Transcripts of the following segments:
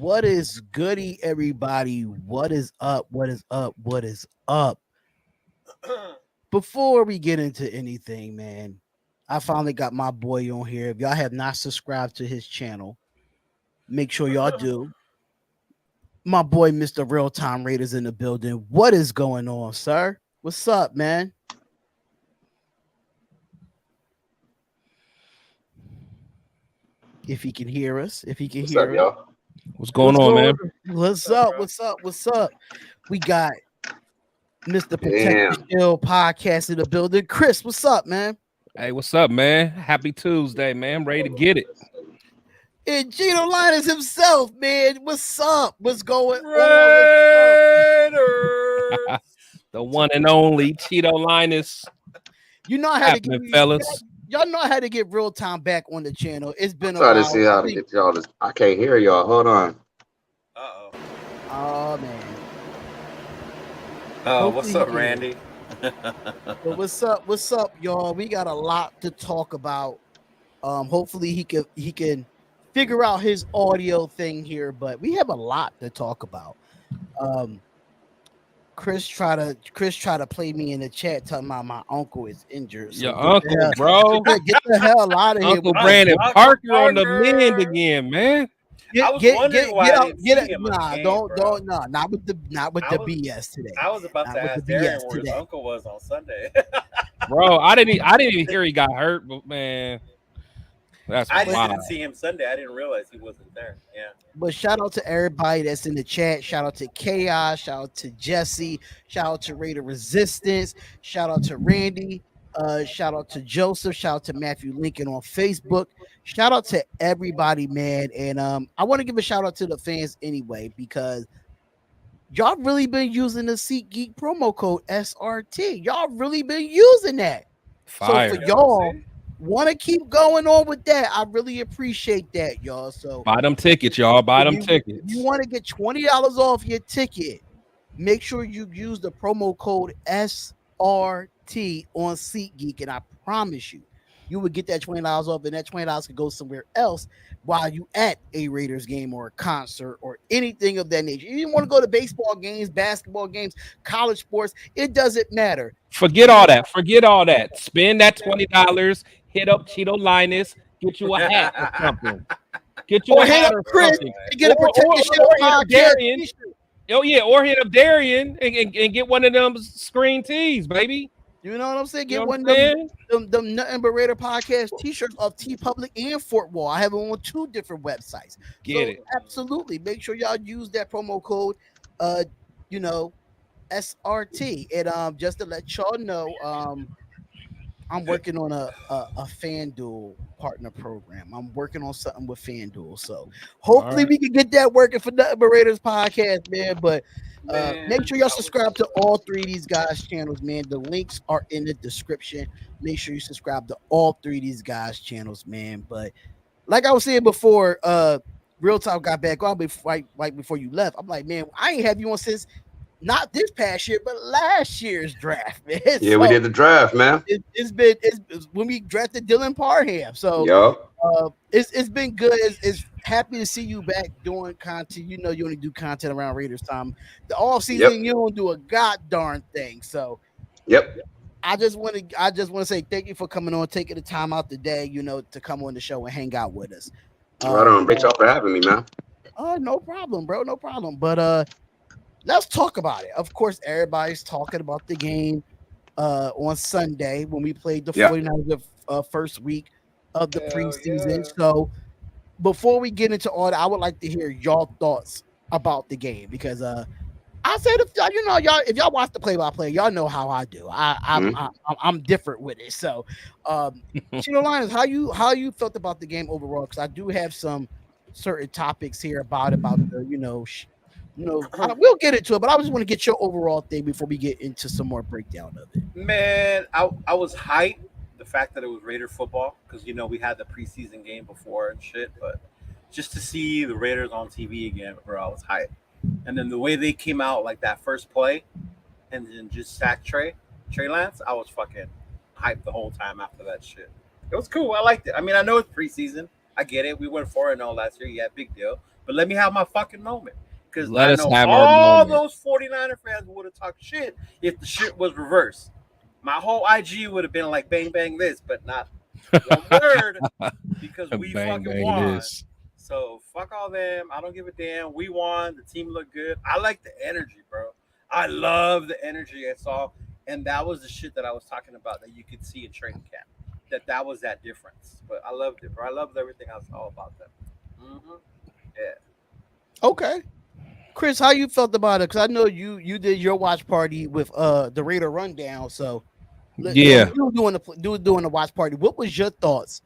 What is goody, everybody? What is up? What is up? What is up? Before we get into anything, man, I finally got my boy on here. If y'all have not subscribed to his channel, make sure y'all do. My boy, Mr. Real Time Raiders in the building. What is going on, sir? What's up, man? If he can hear us, if he can What's up, hear us. y'all? What's going on, man? What's up? What's up? What's up? We got Mr. Protect the Damn. Shield podcast in the building. Chris, what's up, man? Hey, what's up, man? Happy Tuesday, man. I'm ready to get it. And Gino Linus himself, man. What's up? What's going on? Raiders. The one and only Cheeto Linus. You know how to get Happening, fellas. y'all know how to get real time back on the channel. It's been a Try while. to see how to get y'all this. I can't hear y'all. Hold on. Uh-oh. Oh man. Oh, what's Hopefully up, he can. Randy? But what's up? What's up, y'all? We got a lot to talk about. Hopefully he can figure out his audio thing here, but we have a lot to talk about. Chris try to play me in the chat talking about my uncle is injured. So Your get the uncle, hell- bro. Get the hell out of here. Uncle with Brandon Uncle Parker on the Parker. mend again, man. I was wondering why I didn't see him on Nah, the game, don't, bro. not with the I was- BS today. I was about Not to with ask the Darian BS where his today. uncle was on Sunday. Bro, I didn't even hear he got hurt, but man, that's I just wild. didn't see him Sunday. I didn't realize he wasn't there. Yeah. But shout out to everybody that's in the chat. Shout out to Chaos. Shout out to Jesse. Shout out to Raider Resistance. Shout out to Randy. Shout out to Joseph. Shout out to Matthew Lincoln on Facebook. Shout out to everybody, man. And I want to give a shout out to the fans anyway, because y'all really been using the SeatGeek promo code SRT. Y'all really been using that. Fire. So for y'all want to keep going on with that, I really appreciate that, y'all. So Buy them tickets, y'all. Buy them if tickets. you want to get $20 off your ticket, make sure you use the promo code SRT on SeatGeek, and I promise you would get that $20 off, and that $20 could go somewhere else while you at a Raiders game or a concert or anything of that nature. You want to go to baseball games, basketball games, college sports, it doesn't matter. Forget all that. Forget all that. Spend that $20. Hit up Cheeto Linus. Get you a hat or something. Get you Or a hit hat up or Chris something. to get a Protect the Shield Or hit up podcast Darian. t-shirt. Oh yeah, or hit up Darian and get one of them screen tees, baby. You know what I'm saying? You Get know one what I'm of them Nothing But Raider podcast t-shirts of T Public and Fort Wall. I have them on 2 different websites. Get it. Absolutely. Make sure y'all use that promo code SRT. And just to let y'all know, I'm working on a FanDuel partner program. I'm working on something with FanDuel. So hopefully we can get that working for Nothing But Raiders podcast, man. But make sure y'all subscribe to all 3 of these guys' channels, man. The links are in the description. Make sure you subscribe to all 3 of these guys' channels, man. But like I was saying before, Real Talk got back on right before you left. I'm like, man, I ain't have you on since not this past year, but last year's draft, man. Yeah, we did the draft, man. It's been when we drafted Dylan Parham. So Yup. it's been good. It's happy to see you back doing content. You know you only do content around Raiders time. The off season you don't do a god darn thing. So Yep. I just want to say thank you for coming on, taking the time out today, to come on the show and hang out with us. Right on. Thanks y'all for having me, man. Oh, no problem, bro. No problem. But let's talk about it. Of course, everybody's talking about the game on Sunday when we played the 49ers the first week of the preseason. Yeah. So before we get into all that, I would like to hear y'all thoughts about the game, because I said if y'all watch the play-by-play, y'all know how I do. I'm different with it. So Chino Linus, how you felt about the game overall? Because I do have some certain topics here about the we'll get into it, but I just want to get your overall thing before we get into some more breakdown of it. Man, I was hyped the fact that it was Raider football because we had the preseason game before and shit, but just to see the Raiders on TV again, bro, I was hyped. And then the way they came out, like that first play, and then just sack Trey Lance, I was fucking hyped the whole time after that shit. It was cool. I liked it. I mean, I know it's preseason. I get it. We went 4-0 last year. Yeah, big deal. But let me have my fucking moment. Because Let I us know have our all moment. those 49er fans would have talked shit if the shit was reversed. My whole IG would have been like bang bang this, but not one word because we Bang fucking bang won. this. So fuck all them. I don't give a damn. We won. The team looked good. I like the energy, bro. I love the energy I saw, and that was the shit that I was talking about that you could see in training camp. That was that difference. But I loved it, bro. I loved everything I saw about them. Mm-hmm. Yeah. Okay. Chris, how you felt about it? Because I know you did your watch party with the Raider Rundown. So when Yeah. you were doing the watch party, what was your thoughts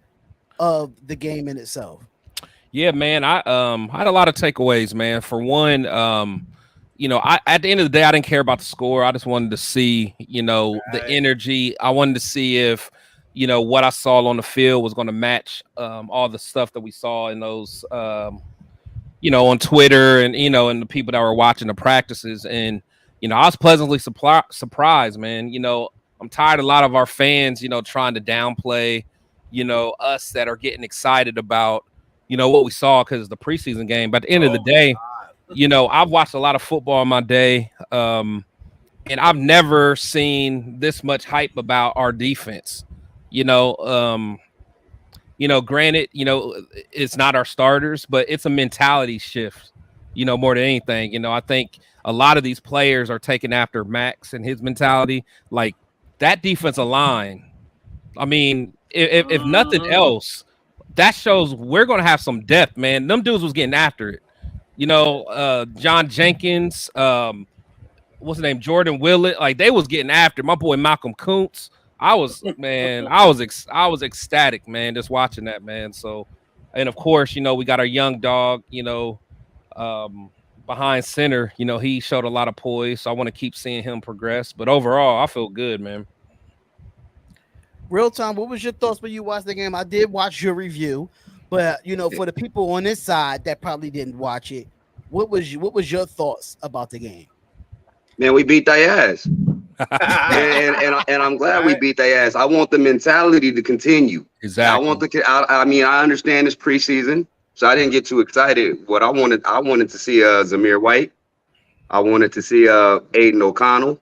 of the game in itself? Yeah, man. I had a lot of takeaways, man. For one, I at the end of the day, I didn't care about the score. I just wanted to see, the Right. energy. I wanted to see if, what I saw on the field was going to match all the stuff that we saw in those on Twitter and and the people that were watching the practices. And I was pleasantly surprised, man. I'm tired of a lot of our fans, trying to downplay, us that are getting excited about, what we saw because the preseason game. But at the end of the Oh my day, god. I've watched a lot of football in my day, and I've never seen this much hype about our defense. You know, um, granted, it's not our starters, but it's a mentality shift, more than anything. I think a lot of these players are taking after Max and his mentality. Like that defensive line, I mean, if nothing Mm-hmm. else, that shows we're going to have some depth, man. Them dudes was getting after it. John Jenkins, what's his name, Jordan Willett, like they was getting after my boy Malcolm Kuntz. I was ecstatic, man, just watching that, man. So, and of course, we got our young dog, um, behind center. He showed a lot of poise, so I want to keep seeing him progress. But overall, I feel good, man. Real time, what was your thoughts when you watched the game? I did watch your review, but for the people on this side that probably didn't watch it, what was your thoughts about the game? Man, we beat their ass. And I'm glad we Right. beat their ass. I want the mentality to continue. I want Exactly. I mean, I understand it's preseason, so I didn't get too excited. What I wanted to see Zamir White. I wanted to see Aiden O'Connell.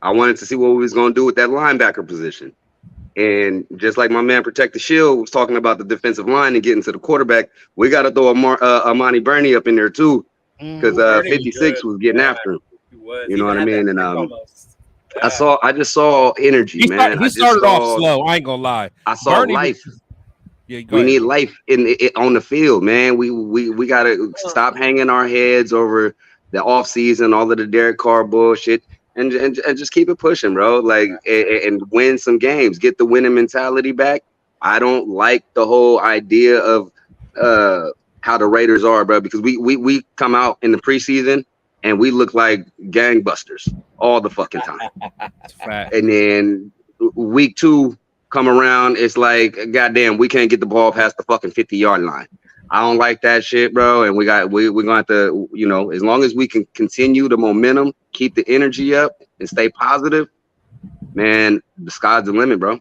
I wanted to see what we was gonna do with that linebacker position. And just like my man Protect the Shield was talking about the defensive line and getting to the quarterback, we got to throw Amani Burney up in there too, because Mm-hmm. Ooh, Bernie was 56 good. was getting Yeah, after him. he was. You He know even what I had that mean? And pick almost. I Yeah. saw I just saw energy, man. He started off slow. I ain't gonna lie. I saw Bernie was. life. Yeah, go We ahead, need bro. life on the field, man. We gotta stop hanging our heads over the off season, all of the Derek Carr bullshit, and just keep it pushing, bro. Like and win some games, get the winning mentality back. I don't like the whole idea of uh how the Raiders are, bro, because we come out in the preseason and we look like gangbusters all the fucking time. It's a fact. And then week two come around, it's like, goddamn, we can't get the ball past the fucking 50-yard line. I don't like that shit, bro. And we're gonna have to, as long as we can continue the momentum, keep the energy up, and stay positive, man, the sky's the limit, bro.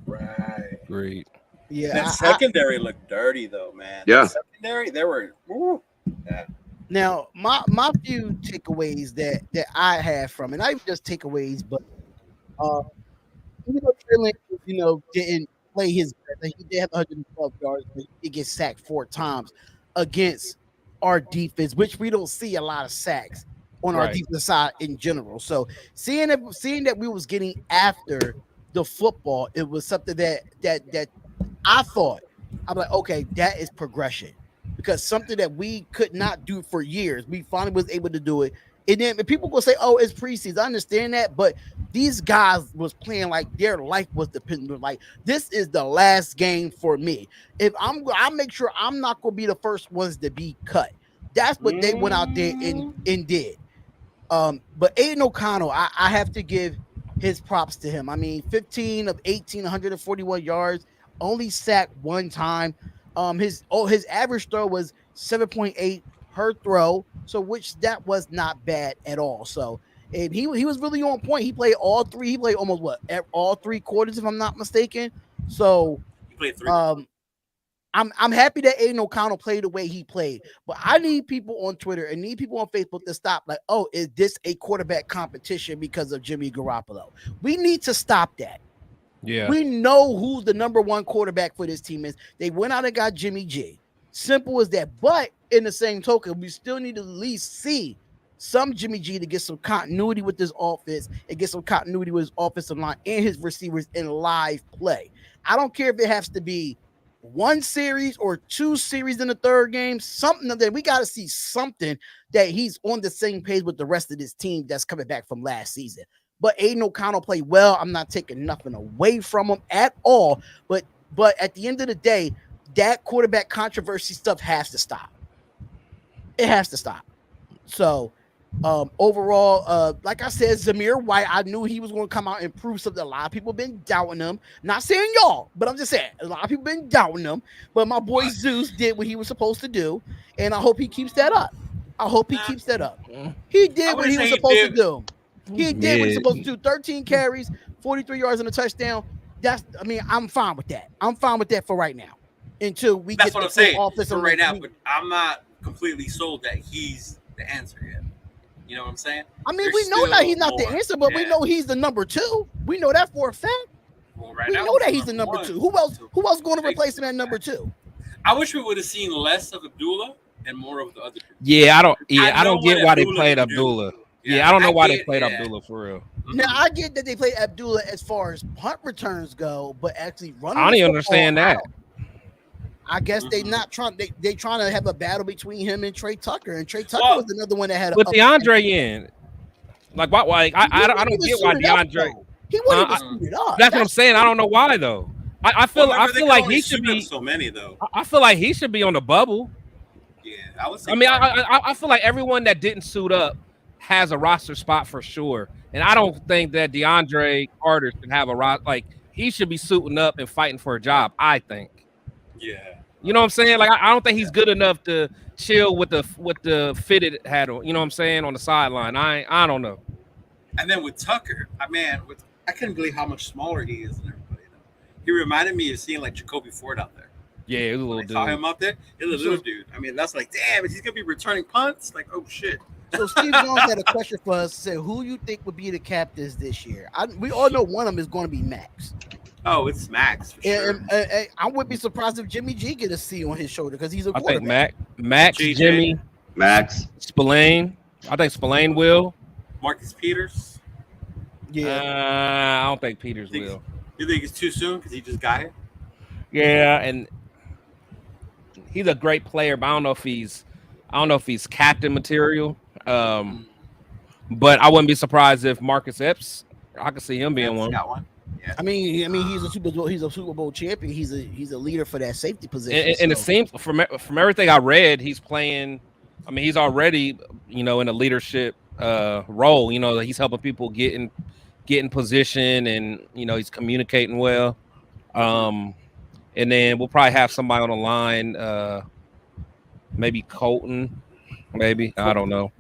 Right. Great. That Yeah, secondary looked dirty though, man. That Yeah. secondary, they were. Ooh. Yeah. now my few takeaways that I have from it, not even just takeaways, but uh, even though Trey Lance, didn't play his best, like, he did have 112 yards, but he did get sacked 4 times against our defense, which we don't see a lot of sacks on our Right. defense side in general. So seeing that we was getting after the football, it was something that I thought, I'm like, okay, that is progression, because something that we could not do for years, we finally was able to do it. And then people will say, "Oh, it's preseason." I understand that, but these guys was playing like their life was dependent. Like, this is the last game for me. If I'll make sure I'm not going to be the first ones to be cut. That's what they went out there and Mm. did. But Aiden O'Connell, I have to give his props to him. I mean, 15 of 18, 141 yards, only sacked 1 time. His average throw was 7.8 per throw, so which that was not bad at all. So, and he was really on point. He played all three. He played almost all 3 quarters, if I'm not mistaken. So He played 3 quarters. um I'm happy that Aiden O'Connell played the way he played, but I need people on Twitter and need people on Facebook to stop. Like, oh, is this a quarterback competition because of Jimmy Garoppolo? We need to stop that. Yeah. We know who the number one quarterback for this team is. They went out and got Jimmy G. Simple as that. But in the same token, we still need to at least see some Jimmy G to get some continuity with this offense and get some continuity with his offensive line and his receivers in live play. I don't care if it has to be one series or two series in the third game, something of that. We got to see something that he's on the same page with the rest of this team that's coming back from last season. But Aiden O'Connell played well. I'm not taking nothing away from him at all. But at the end of the day, that quarterback controversy stuff has to stop. It has to stop. So overall, like I said, Zamir White, I knew he was going to come out and prove something. A lot of people have been doubting him. Not saying y'all, but I'm just saying a lot of people been doubting him. But my boy Zeus did what he was supposed to do, and I hope he keeps that up. I hope he keeps that up. He did what he was supposed to do. He did what he's supposed to do. 13 carries, 43 yards and a touchdown. I'm fine with that. I'm fine with that for right now. Until we That's get what the I'm saying offense for right now. But I'm not completely sold that he's the answer yet. You know what I'm saying? I mean, we know that he's not the answer, but we know he's the number two. We know that for a fact. Well, right we now, know that he's the number two. Who else going to replace him at number two? I wish we would have seen less of Abdullah and more of the other people. Yeah, I don't get why they played Abdullah. Yeah, I don't know why they played Abdullah for real. Now I get that they played Abdullah as far as punt returns go, but actually running. I don't even understand that. I guess they not trying. They trying to have a battle between him and Trey Tucker, and Trey Tucker was another one that had. With DeAndre in, like why? I don't get why DeAndre. He wouldn't even suit it up. That's what I'm saying. I don't know why though. I feel like he should be. So many though. I feel like he should be on the bubble. Yeah, I would say. I mean, I feel like everyone that didn't suit up has a roster spot for sure, and I don't think that DeAndre Carter should have a roster. Like he should be suiting up and fighting for a job. I think. Yeah. You know what I'm saying? Like I don't think he's good enough to chill with the fitted hat on. You know what I'm saying on the sideline. I don't know. And then with Tucker, I couldn't believe how much smaller he is than everybody. He reminded me of seeing like Jacoby Ford out there. Yeah, he was a little dude. Saw him out there. He was a little dude. I mean, that's like, damn, he's gonna be returning punts. Like, oh shit. So Steve Jones had a question for us. Said, who you think would be the captains this year? We all know one of them is going to be Max. Oh, it's Max for sure. I wouldn't be surprised if Jimmy G get a C on his shoulder because he's a quarterback. I think Max, JJ. Jimmy, Max, Spillane. I think Spillane will. Marcus Peters. Yeah, I don't think Peters will. You think it's too soon because he just got here? Yeah, and he's a great player, but I don't know if he's captain material. But I wouldn't be surprised if Marcus Epps. I could see him being one. Got one. Yeah. I mean, he's a Super Bowl champion. He's a leader for that safety position. And it seems from everything I read, he's playing. I mean, he's already in a leadership role. He's helping people get in position, and he's communicating well. And then we'll probably have somebody on the line, maybe Colton, maybe I don't know.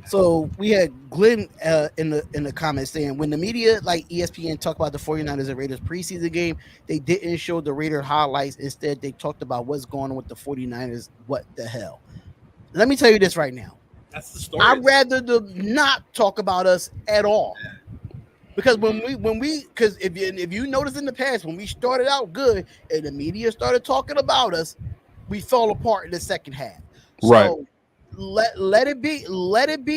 So we had Glenn in the comments saying when the media like ESPN talked about the 49ers and Raiders preseason game, they didn't show the Raider highlights. Instead, they talked about what's going on with the 49ers. What the hell? Let me tell you this right now. That's the story. I'd rather them not talk about us at all. Because because if you notice in the past, when we started out good and the media started talking about us, we fell apart in the second half. Right. So let it be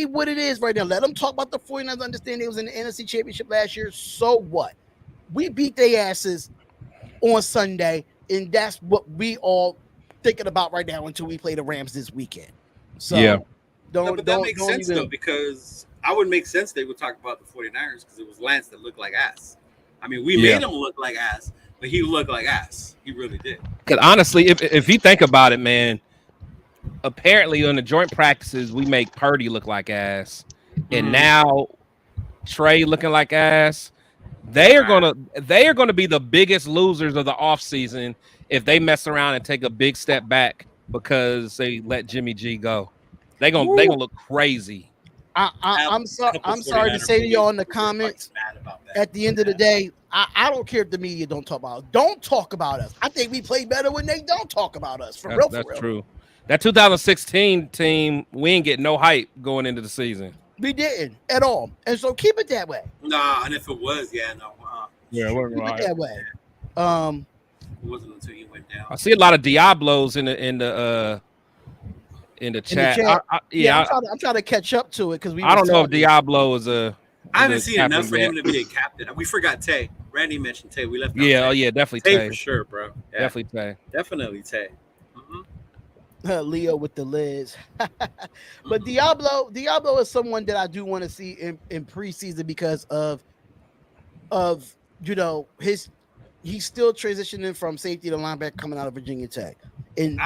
what it is right now. Let them talk about the 49ers. Understand they was in the NFC Championship last year. So what? We beat their asses on Sunday, and that's what we all thinking about right now until we play the Rams this weekend. So yeah. But that makes sense though, because I would make sense they would talk about the 49ers because it was Lance that looked like ass. I mean, we made him look like ass, but he looked like ass. He really did. Because honestly, if you think about it, man, apparently on the joint practices we make Purdy look like ass, and now Trey looking like ass. They are gonna be the biggest losers of the offseason if they mess around and take a big step back because they let Jimmy G go. They gonna look crazy. I'm sorry to say to y'all in the comments. At the end of the day, I don't care if the media don't talk about us. Don't talk about us. I think we play better when they don't talk about us. For real. That's true. That 2016 team, we ain't get no hype going into the season. We didn't at all, and so keep it that way. Nah, and if it was, yeah, no. Yeah, keep it that way. It wasn't until he went down. I see a lot of Diablos in the chat. I'm trying to catch up to it because I don't know if Diablo is a. I haven't seen enough for him to be a captain. We forgot Tay. Randy mentioned Tay. We left. Yeah, definitely Tay for sure, bro. Yeah. Definitely Tay. Definitely Tay. Leo with the lids. But Diablo is someone that I do want to see in preseason because of he's still transitioning from safety to linebacker coming out of Virginia Tech, and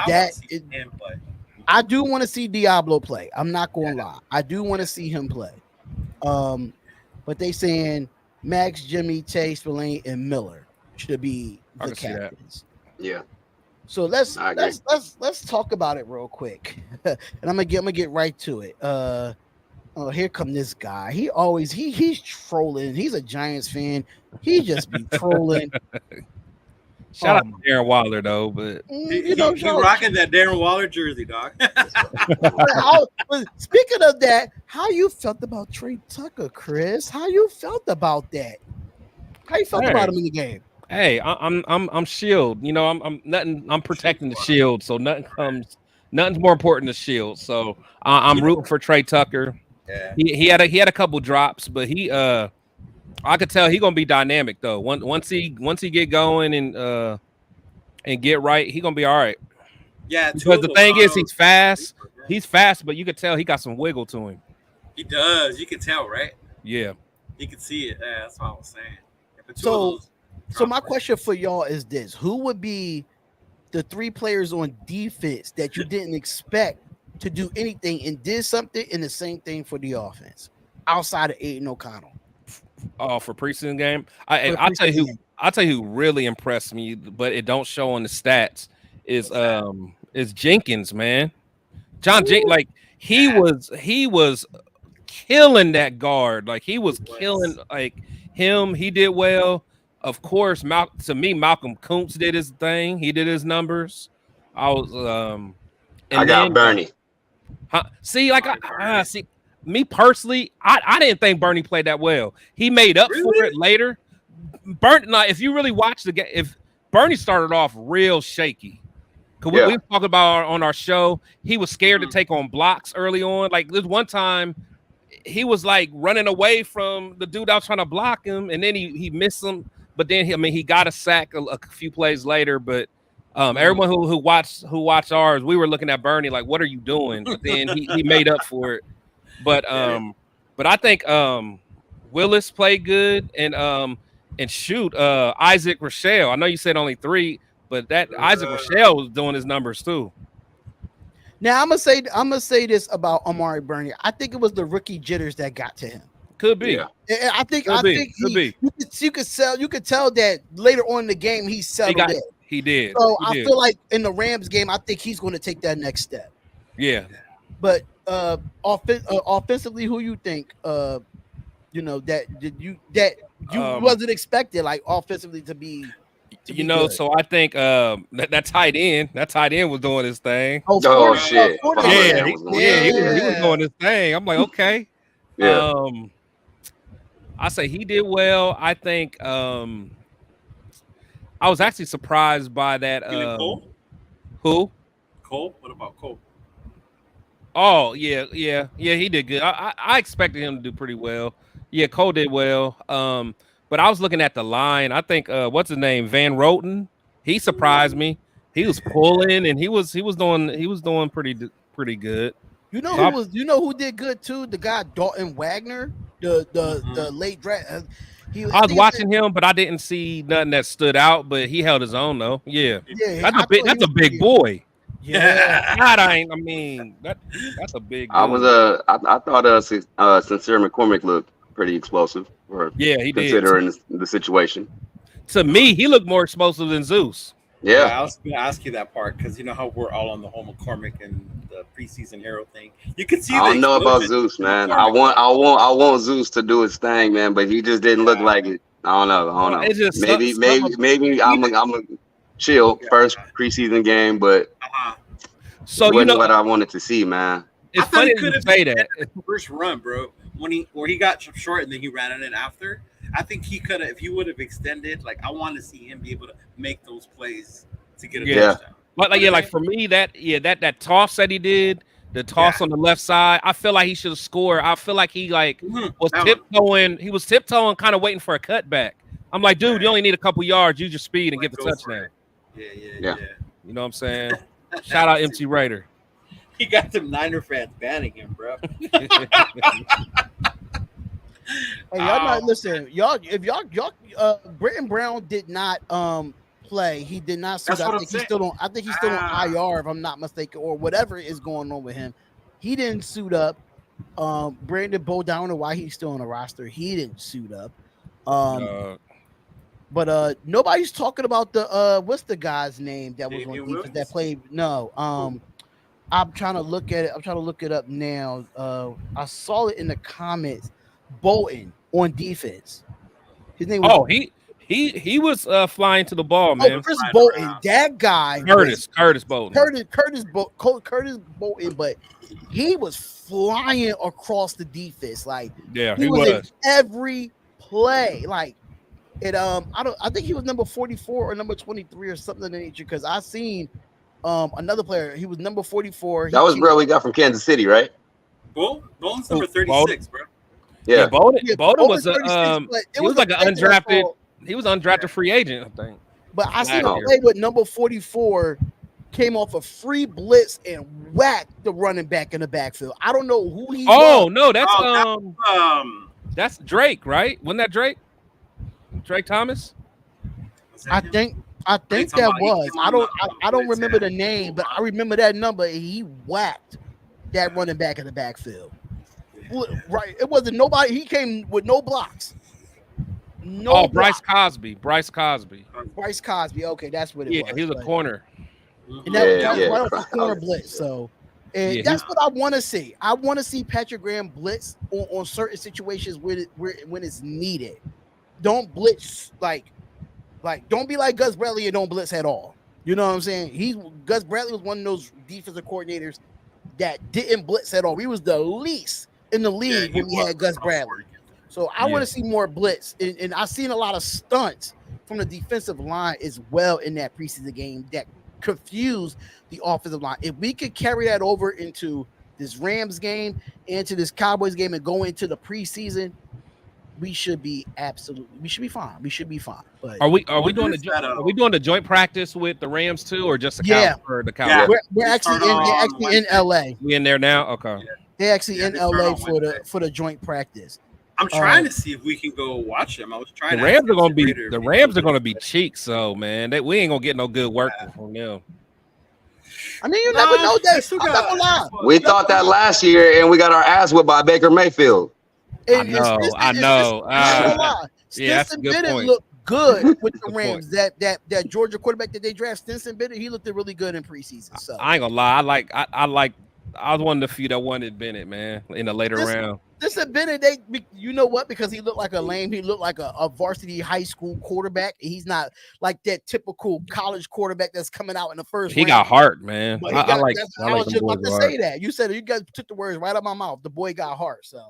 I do want to see Diablo play. I'm not going to lie, I do want to see him play. But they saying Max, Jimmy, Tay, Spillane, and Miller should be the captains. Yeah. So let's talk about it real quick, and I'm gonna get right to it. Here come this guy. He's trolling. He's a Giants fan. He just be trolling. Shout out to Darren Waller though, but he rocking that Darren Waller jersey, dog. Speaking of that, how you felt about Trey Tucker, Chris? How you felt about that? How you felt about him in the game? Hey, I'm shield. I'm protecting the shield, so nothing's more important than shield. So I'm rooting for Trey Tucker. Yeah. He had a couple drops, but I could tell he's gonna be dynamic though. Once he get going and get right, he's gonna be all right. Yeah, because the thing is he's fast. He's fast, but you could tell he got some wiggle to him. He does. You can tell, right? Yeah. You can see it. Yeah, that's what I was saying. So my question for y'all is this: who would be the three players on defense that you didn't expect to do anything and did something, and the same thing for the offense outside of Aiden O'Connell? Oh, for preseason game, I'll tell you who really impressed me, but it don't show on the stats is Jenkins, man. John Jenkins, like he was killing that guard, like he was killing like him. He did well. Of course, Malcolm Kuntz did his thing. He did his numbers. I got Bernie. Me personally, I didn't think Bernie played that well. He made up for it later. If you really watch the game, if Bernie started off real shaky, because we talked about on our show, he was scared to take on blocks early on. Like this one time, he was like running away from the dude that was trying to block him, and then he missed him. But then he got a sack a few plays later. But everyone who watched ours, we were looking at Bernie like, "What are you doing?" But then he made up for it. But I think Willis played good, and Isaac Rochelle. I know you said only 3, but that Isaac Rochelle was doing his numbers too. Now I'm gonna say this about Amari Burney. I think it was the rookie jitters that got to him. Could be. Yeah. I think you could tell that later on in the game he settled in. He did. So I feel like in the Rams game, I think he's going to take that next step. Yeah. But offensively, who you think? That you wasn't expected, like offensively to be. Good. So I think that tight end was doing his thing. Oh shit! He was doing his thing. I'm like, okay. Yeah. I say he did well. I think I was actually surprised by that. Cole? Who? Cole? What about Cole? Oh yeah, he did good. I expected him to do pretty well. Yeah, Cole did well. But I was looking at the line. I think what's his name? Van Roten. He surprised me. He was pulling and he was doing pretty good. You know who did good too? The guy Dalton Wagner, the late draft. I was watching him, but I didn't see nothing that stood out. But he held his own though. Yeah, that's a big boy. Yeah, that's a big. I thought Sincere McCormick looked pretty explosive. He did. Considering the situation. To me, he looked more explosive than Zeus. Yeah, I was going to ask you that part because you know how we're all on the whole McCormick and the preseason hero thing. You can see I the don't know about explosion Zeus, in the man. apartment complex. I want Zeus to do his thing, man. But he just didn't look Yeah, like it. I don't know. I don't Well, know. it's just Maybe you I'm a chill yeah. first preseason game, but Uh-huh. it so you wasn't know what I wanted to see, man. I it's thought funny he that you could have say extended that. the first run, bro. Where he got short and then he ran it in after. I think he could have, if he would have extended. Like I want to see him be able to make those plays to get a Yeah. Yeah, touchdown. But You like know yeah, what I like mean? for me, that toss that he did, the Yeah. toss on the left side, I feel like he should have scored. I feel like he like was That one. tiptoeing. He was tiptoeing, kind of waiting for a cutback. I'm like, dude, you Right. only need a couple yards. Use your speed and get Like the go for touchdown. it. Yeah, yeah. yeah, You know what I'm saying? yeah. Shout out MC Raider. He got them Niner fans banning him, bro. Hey, y'all not Oh, listen. Y'all, if y'all, Britton Brown did not play. He did not suit. that's I what I'm think he's saying. still on. I think he's still on Ah, IR, if I'm not mistaken, or whatever is going on with him. He didn't suit up. Brandon Bowe, I don't know why he's still on the roster. He didn't suit up. Um, Uh, but nobody's talking about the what's the guy's name that was on Damian defense that Williams. played? No, I'm trying to look at it. I'm trying to look it up now. I saw it in the comments. Bolton on defense. His name was oh, he was flying to the ball, man. Chris Flying Bolton. around. That guy was Curtis Bolton. Curtis Bolton, but he was flying across the defense. Like Yeah, he he was in was. every play. Like it I think he was number 44 or number 23 or something of the nature, because I seen another player. He was number 44. That was bro we got from Kansas City, right? Bone's number Who, Bolton? 36, bro. Yeah, Yeah. Bolton was a 36, but he was like an play that I undrafted. saw. He was an undrafted free agent, I think. But I seen last a year. play with number 44 came off a free blitz and whacked the running back in the backfield. I don't know who he Oh was. no, that's Oh, that's Drake, right? Wasn't that Drake? Drake Thomas? was that I him? think talking that about? He was. came I on don't the I don't blitz, remember yeah. the name, but I remember that number. He whacked that running back in the backfield. Right. It wasn't nobody. He came with no blocks. No Oh, Bryce blocks. Cosby. Bryce Cosby. Bryce Cosby. Okay, that's what it Yeah, was. he was a But- corner. And that Yeah, was yeah, right off the Cosby. corner blitz. So and Yeah, that's what I want to see. I want to see Patrick Graham blitz on certain situations when it's needed. Don't blitz like don't be like Gus Bradley and don't blitz at all. You know what I'm saying? Gus Bradley was one of those defensive coordinators that didn't blitz at all. He was the least in the league when we had Gus Bradley. So I want to see more blitz, and I've seen a lot of stunts from the defensive line as well in that preseason game that confused the offensive line. If we could carry that over into this Rams game, into this Cowboys game, and go into the preseason, we should be fine. We should be fine. But Are we wonder doing if that, are we doing the joint practice with the Rams too, or just the Yeah. for the Yeah. Cowboys? we're We actually start they're on actually in Wednesday. LA. We in there now? Okay. They're actually Yeah, in they start LA on Wednesday. for the joint practice. I'm trying to see if we can go watch them. I was trying. The to Rams ask are gonna be Raider if the he Rams could are gonna do be it. cheeks, so man, we ain't gonna get no good work from them. I mean, you never know They that. still I'm not gonna lie. We thought that last year and we got our ass whipped by Baker Mayfield. I know. I'm not gonna lie. Yeah, that's a Stinson good Bennett point. looked good with the Good Rams. That Georgia quarterback that they drafted, Stinson Bennett, he looked really good in preseason. So I ain't gonna lie. I was one of the few that wanted Bennett, man, in the later round. Stinson Bennett, you know what? Because he looked like a lame, he looked like a varsity high school quarterback. He's not like that typical college quarterback that's coming out in the first He round. got heart, man. But I I was them just about boys to with say heart. that. You said it. You guys took the words right out of my mouth. The boy got heart. So,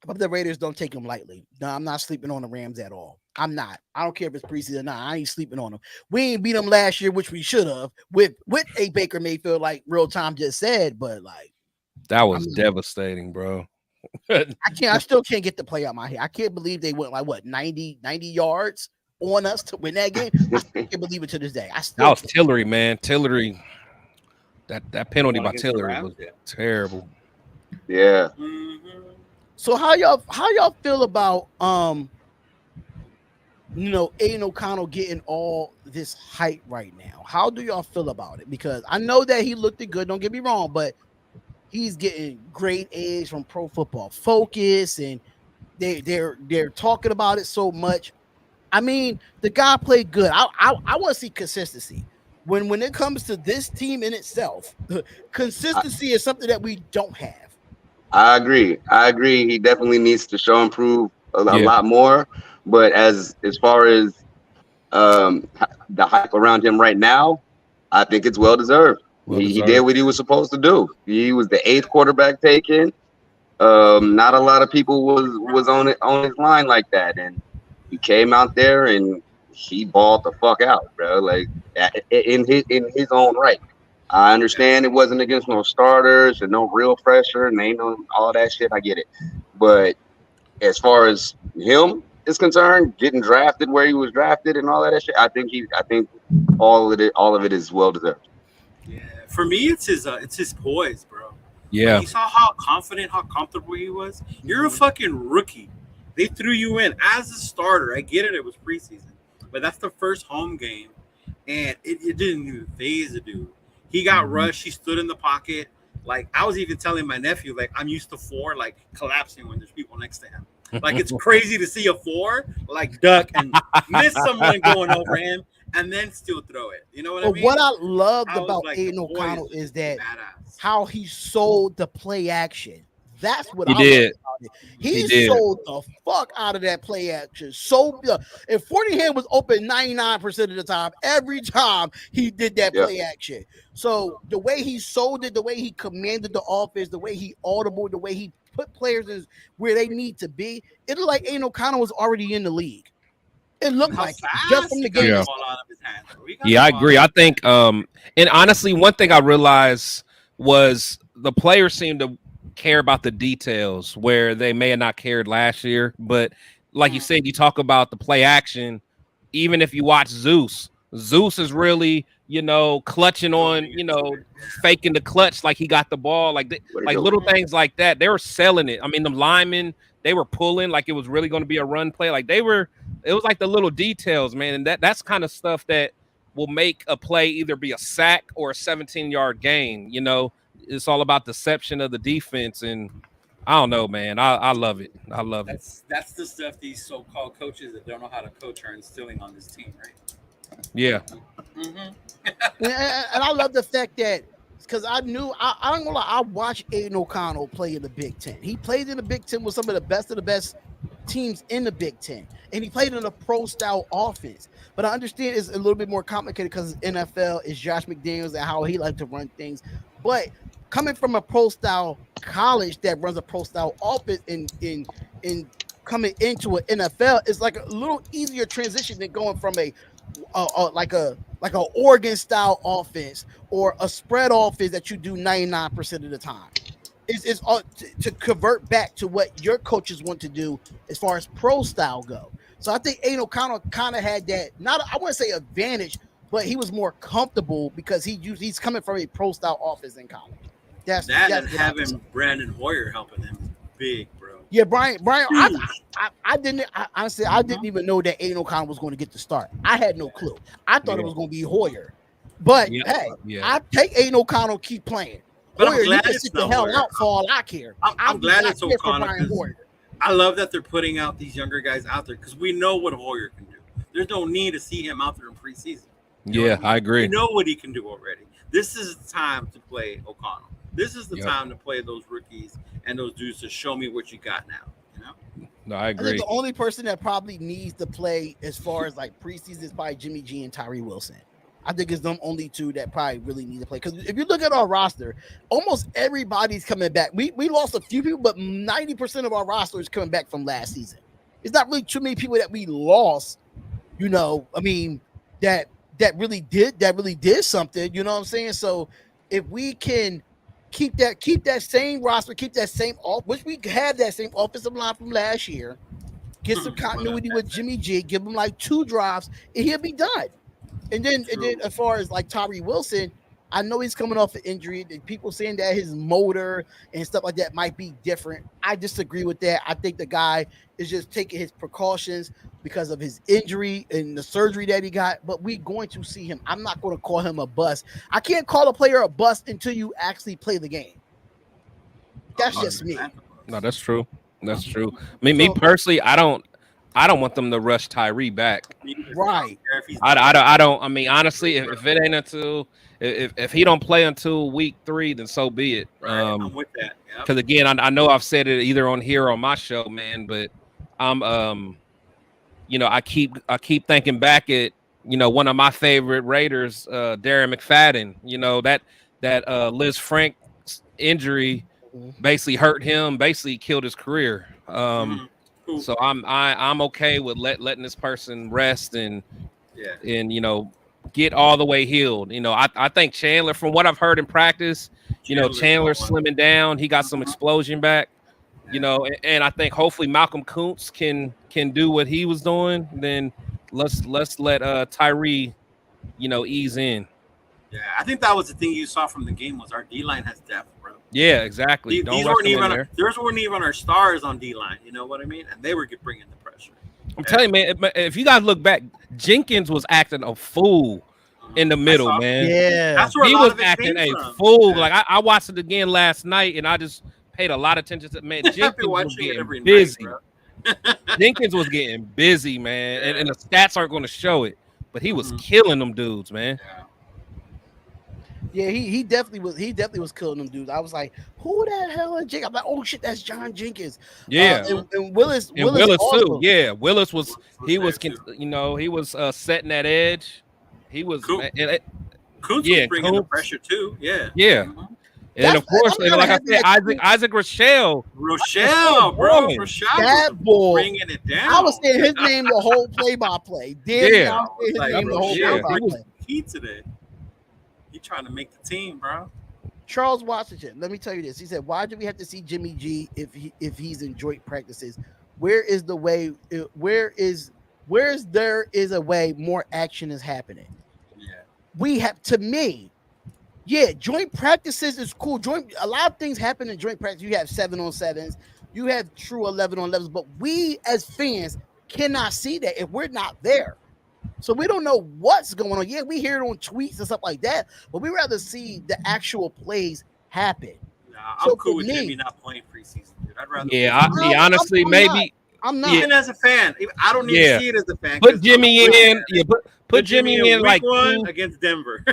but the Raiders don't take him lightly. No, I'm not sleeping on the Rams at all. I'm not. I don't care if it's preseason or not. I ain't sleeping on them. We ain't beat them last year, which we should have with a Baker Mayfield, like Real Time just said. But like That was devastating, bro. I still can't get the play out my head. I can't believe they went like what 90 yards on us to win that game. I still can't believe it to this day. That was Tillery, man. Tillery. That penalty by Against the Tillery Rams, was yeah. terrible. Yeah. So how y'all feel about Aiden O'Connell getting all this hype right now? How do y'all feel about it? Because I know that he looked good, don't get me wrong, but he's getting great A's from Pro Football Focus, and they're talking about it so much. I mean, the guy played good. I want to see consistency. when it comes to this team in itself, consistency is something that we don't have. I agree. I agree. He definitely needs to show improve a Yeah, lot more. But as far as the hype around him right now, I think it's well deserved. well He did deserved. what he was supposed to do. He was the eighth quarterback taken. Not a lot of people was on his line like that, and he came out there and he balled the fuck out, bro. Like in his own right. I understand it wasn't against no starters and no real pressure and ain't no all that shit. I get it, but as far as him is concerned, getting drafted where he was drafted and all that shit, I think all of it is well deserved. Yeah, for me, it's his poise, bro. Like Yeah, you saw how confident, how comfortable he was. You're a fucking rookie. They threw you in as a starter. I get it; it was preseason, but that's the first home game, and it didn't even phase the dude. He got Mhm. rushed. He stood in the pocket. Like I was even telling my nephew, like I'm used to four like collapsing when there's people next to him. Like it's crazy to see a four like duck and miss someone going over him and then still throw it. You know what I But what mean? I loved I was about like, the Aiden poise O'Connell was is just that badass. how he sold the play action. That's what He I love did. about it. He He did. sold the fuck out of that play action. So if 40 hand was open 99% of the time, every time he did that Yeah, play action. So the way he sold it, the way he commanded the offense, the way he audible, the way he put players in where they need to be, it looked like Aiden O'Connell was already in the league. It And looked how like it just fast from he the got game the Yeah. itself. ball out of his hands, bro. He got the Yeah, I ball out agree. of I his think and honestly one thing I realized was the players seem to care about the details where they may have not cared last year, but like you hands. said, you talk about the play action, even if you watch Zeus is really, clutching on, Throwing it to it. faking the clutch like he got the ball, what he like doing? little things like that. They were selling it. I mean, the linemen, they were pulling like it was really going to be a run play. Like it was like the little details, man. And that's kind of stuff that will make a play either be a sack or a 17-yard gain. It's all about deception of the defense. And I don't know, man. I love it. I love it. That's the stuff these so-called coaches that don't know how to coach are instilling on this team, right? Yeah. Mm-hmm. And I love the fact that because I don't gonna lie, I watched Aiden O'Connell play in the Big Ten. He played in the Big Ten with some of the best teams in the Big Ten, and he played in a pro style offense. But I understand it's a little bit more complicated because NFL is Josh McDaniels and how he likes to run things. But coming from a pro style college that runs a pro style offense in coming into an NFL is like a little easier transition than going from like a Oregon style offense or a spread offense that you do 99% of the time. It's all to convert back to what your coaches want to do as far as pro style go. So I think Aiden O'Connell kind of had that, not I wouldn't say advantage, but he was more comfortable because he's coming from a pro style offense in college. That That's and what I would say. having Brandon Hoyer helping him is big, bro. Yeah, Brian, Huge. I didn't honestly I didn't even know that Aiden O'Connell was going to get the start. I had no clue. I thought it Yeah. was going to be Hoyer, but Yeah. hey, Yeah. I take Aiden O'Connell, keep playing. But I'm Hoyer, you glad can it's sit the not hell Hoyer. out for all I care. I I'm do glad not it's care for O'Connell Brian because Hoyer. I love that they're putting out these younger guys out there because we know what Hoyer can do. There's no need to see him out there in preseason. You know what Yeah, I mean? I We agree. know what he can do already. This is the time to play O'Connell. This is the Yep. time to play those rookies and those dudes to show me what you got now. You know? No, I I think agree. the only person that probably needs to play as far as like preseason is probably Jimmy G and Tyree Wilson. I think it's them only two that probably really need to play. Because if you look at our roster, almost everybody's coming back. We lost a few people, but 90% of our roster is coming back from last season. It's not really too many people that we lost. I mean, that that really did something. You know what I'm saying? So if we can keep that same roster, keep that same off, which we have that same offensive line from last year, get some continuity with Jimmy G, give him like 2 drives, and he'll be done. And then True. as far as like Tyree Wilson, I know he's coming off an injury. People saying that his motor and stuff like that might be different. I disagree with that. I think the guy is just taking his precautions because of his injury and the surgery that he got. But we're going to see him. I'm not going to call him a bust. I can't call a player a bust until you actually play the game. That's just me. 100%. No, that's true. That's true. I mean, me So personally, I don't. I don't want them to rush Tyree back. Right. I don't. I mean, honestly, if it ain't until if he don't play until week 3, then so be it. Right, I'm with that. Because again, I know I've said it either on here or on my show, man. But I'm I keep thinking back at one of my favorite Raiders, Darren McFadden. That Liz Frank injury basically hurt him, basically killed his career. So I'm okay with letting this person rest and get all the way healed. I think Chandler, from what I've heard in practice, Chandler's slimming down. He got some explosion back. And I think hopefully Malcolm Kuntz can do what he was doing. Then let's let Tyree, ease in. Yeah, I think that was the thing you saw from the game was our D line has depth, bro. Yeah, exactly. These weren't even theirs weren't even our stars on D line. You know what I mean? And they were bringing the pressure. I'm telling you, man. If you guys look back, Jenkins was acting a fool in the middle, man. Yeah, that's where he was acting a fool. Like I watched it again last night, and I just paid a lot of attention to man. Jenkins was getting busy. Jenkins was getting busy, man, and the stats aren't going to show it, but he was killing them dudes, man. Yeah, he definitely was. He definitely was killing them dudes. I was like, "Who the hell is Jenkins?" I'm like, "Oh shit, that's John Jenkins." Yeah, and Willis too. Yeah, Willis was he was setting that edge. He was Kuntz was bringing the pressure too. Yeah. And then of course, like I said, Isaac Rochelle, bro, Rashad that boy bringing it down. I was saying his name the whole play-by-play. I was his name the whole play-by-play. Key today. He trying to make the team, bro. Charles Washington, let me tell you this. He said, "Why do we have to see Jimmy G if he's in joint practices? Where is the way? Where's there is a way more action is happening? Yeah, we have to me." Yeah, joint practices is cool. A lot of things happen in joint practice. You have 7-on-7s, you have true 11-on-11s, but we as fans cannot see that if we're not there. So we don't know what's going on. Yeah, we hear it on tweets and stuff like that, but we rather see the actual plays happen. Nah, I'm cool with Jimmy not playing preseason, dude. I'd rather. Yeah, honestly, maybe. I'm not. Even as a fan, I don't need to see it as a fan. Put Jimmy in. Yeah, put Jimmy in like one against Denver.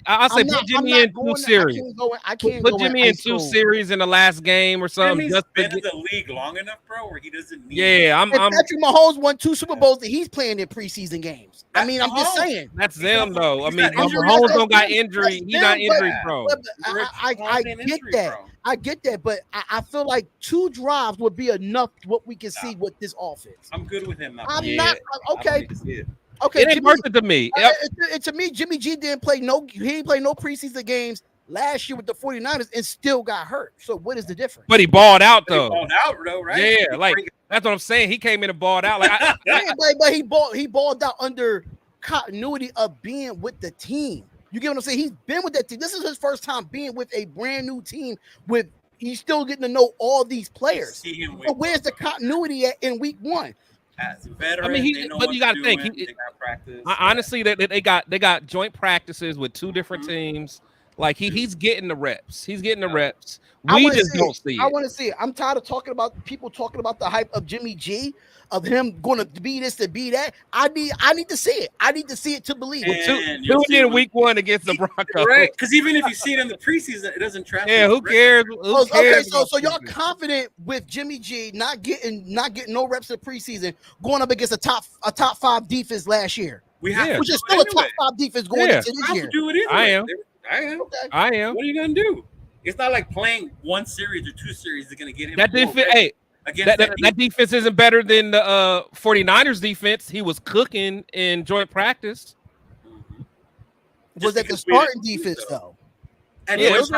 I'll say put Jimmy in 2 series. I can't put Jimmy in 2 series in the last game or something. Jimmy's been in the league long enough, bro, where he doesn't need. Yeah, Patrick Mahomes won 2 Super Bowls that he's playing in preseason games. I mean, I'm just saying. That's them though. I mean, Mahomes don't got injury. He got injury prone. I get that. I get that, but I feel like 2 drives would be enough what we can see with this offense. I'm good with him. I'm not okay. Okay, it ain't worth it to me. To me, Jimmy G didn't play no preseason games last year with the 49ers and still got hurt. So what is the difference? But he balled out though. Right? Yeah, like that's what I'm saying. He came in and balled out. Like, but he balled out under continuity of being with the team. You get what I'm saying? He's been with that team. This is his first time being with a brand new team. He's still getting to know all these players. But where's the continuity in week 1? As a veteran, I mean, but you got to think. They got practice. Honestly, they got joint practices with 2 different teams. Like he's getting the reps. He's getting the reps. We just don't see it. I want to see it. I'm tired of talking about the hype of Jimmy G, of him going to be this to be that. I need to see it. I need to see it to believe it. Tune in week 1 against the Broncos. Right? Because even if you see it in the preseason, it doesn't translate. Yeah, who cares? Okay, so y'all confident with Jimmy G not getting no reps in preseason, going up against a top 5 defense last year. Which is still a top 5 defense going into this year. Do it anyway. I am. What are you gonna do? It's not like playing 1 series or 2 series is gonna get him. That defense, that defense isn't better than the 49ers defense. He was cooking in joint practice. Was that the starting defense though? And it was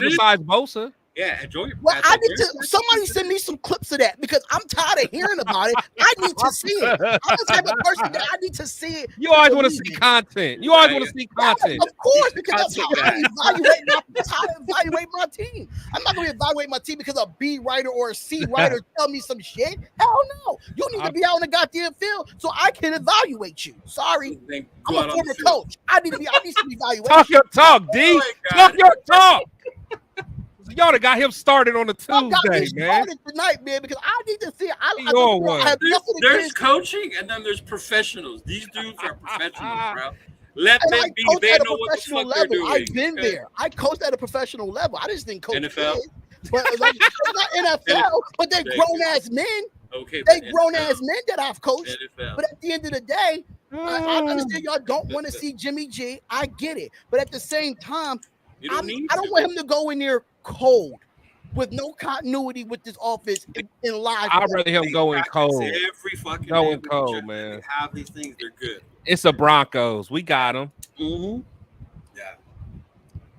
besides Bosa. Yeah, enjoy. Well, I need to. Somebody send me some clips of that because I'm tired of hearing about it. I need to see it. I'm the type of person that I need to see it. You always want to see content. You always want to see content. Yeah, of course, because that's how I evaluate my team. I'm not going to evaluate my team because a B writer or a C writer tell me some shit. Hell no. You need to be out in the goddamn field so I can evaluate you. Sorry, I'm a former coach. I need to be evaluated. Talk your talk, D. Talk your talk. Y'all done got him started on a Y'all got me Tuesday, man. started tonight, man, because I need to see. He on one. I have nothing There's against. coaching and then there's professionals. These dudes are professionals, bro. Let And them I be. coached They at a know what the professional fuck they're level. doing. I've been there. I coached at a professional level. I just didn't coach NFL? kids. But like, not NFL, but they're Okay. grown ass men. Okay, They but grown NFL, ass men that I've coached. NFL. But at the end of the day, I understand y'all don't want to see Jimmy G. I get it. But at the same time, You don't need I don't to. want him to go in there cold with no continuity with this offense in live. I'd rather him They go in practice cold. every fucking Go day in with cold, each other. man. They have these things. They're good. It's a Broncos. We got him. Mm-hmm. Yeah.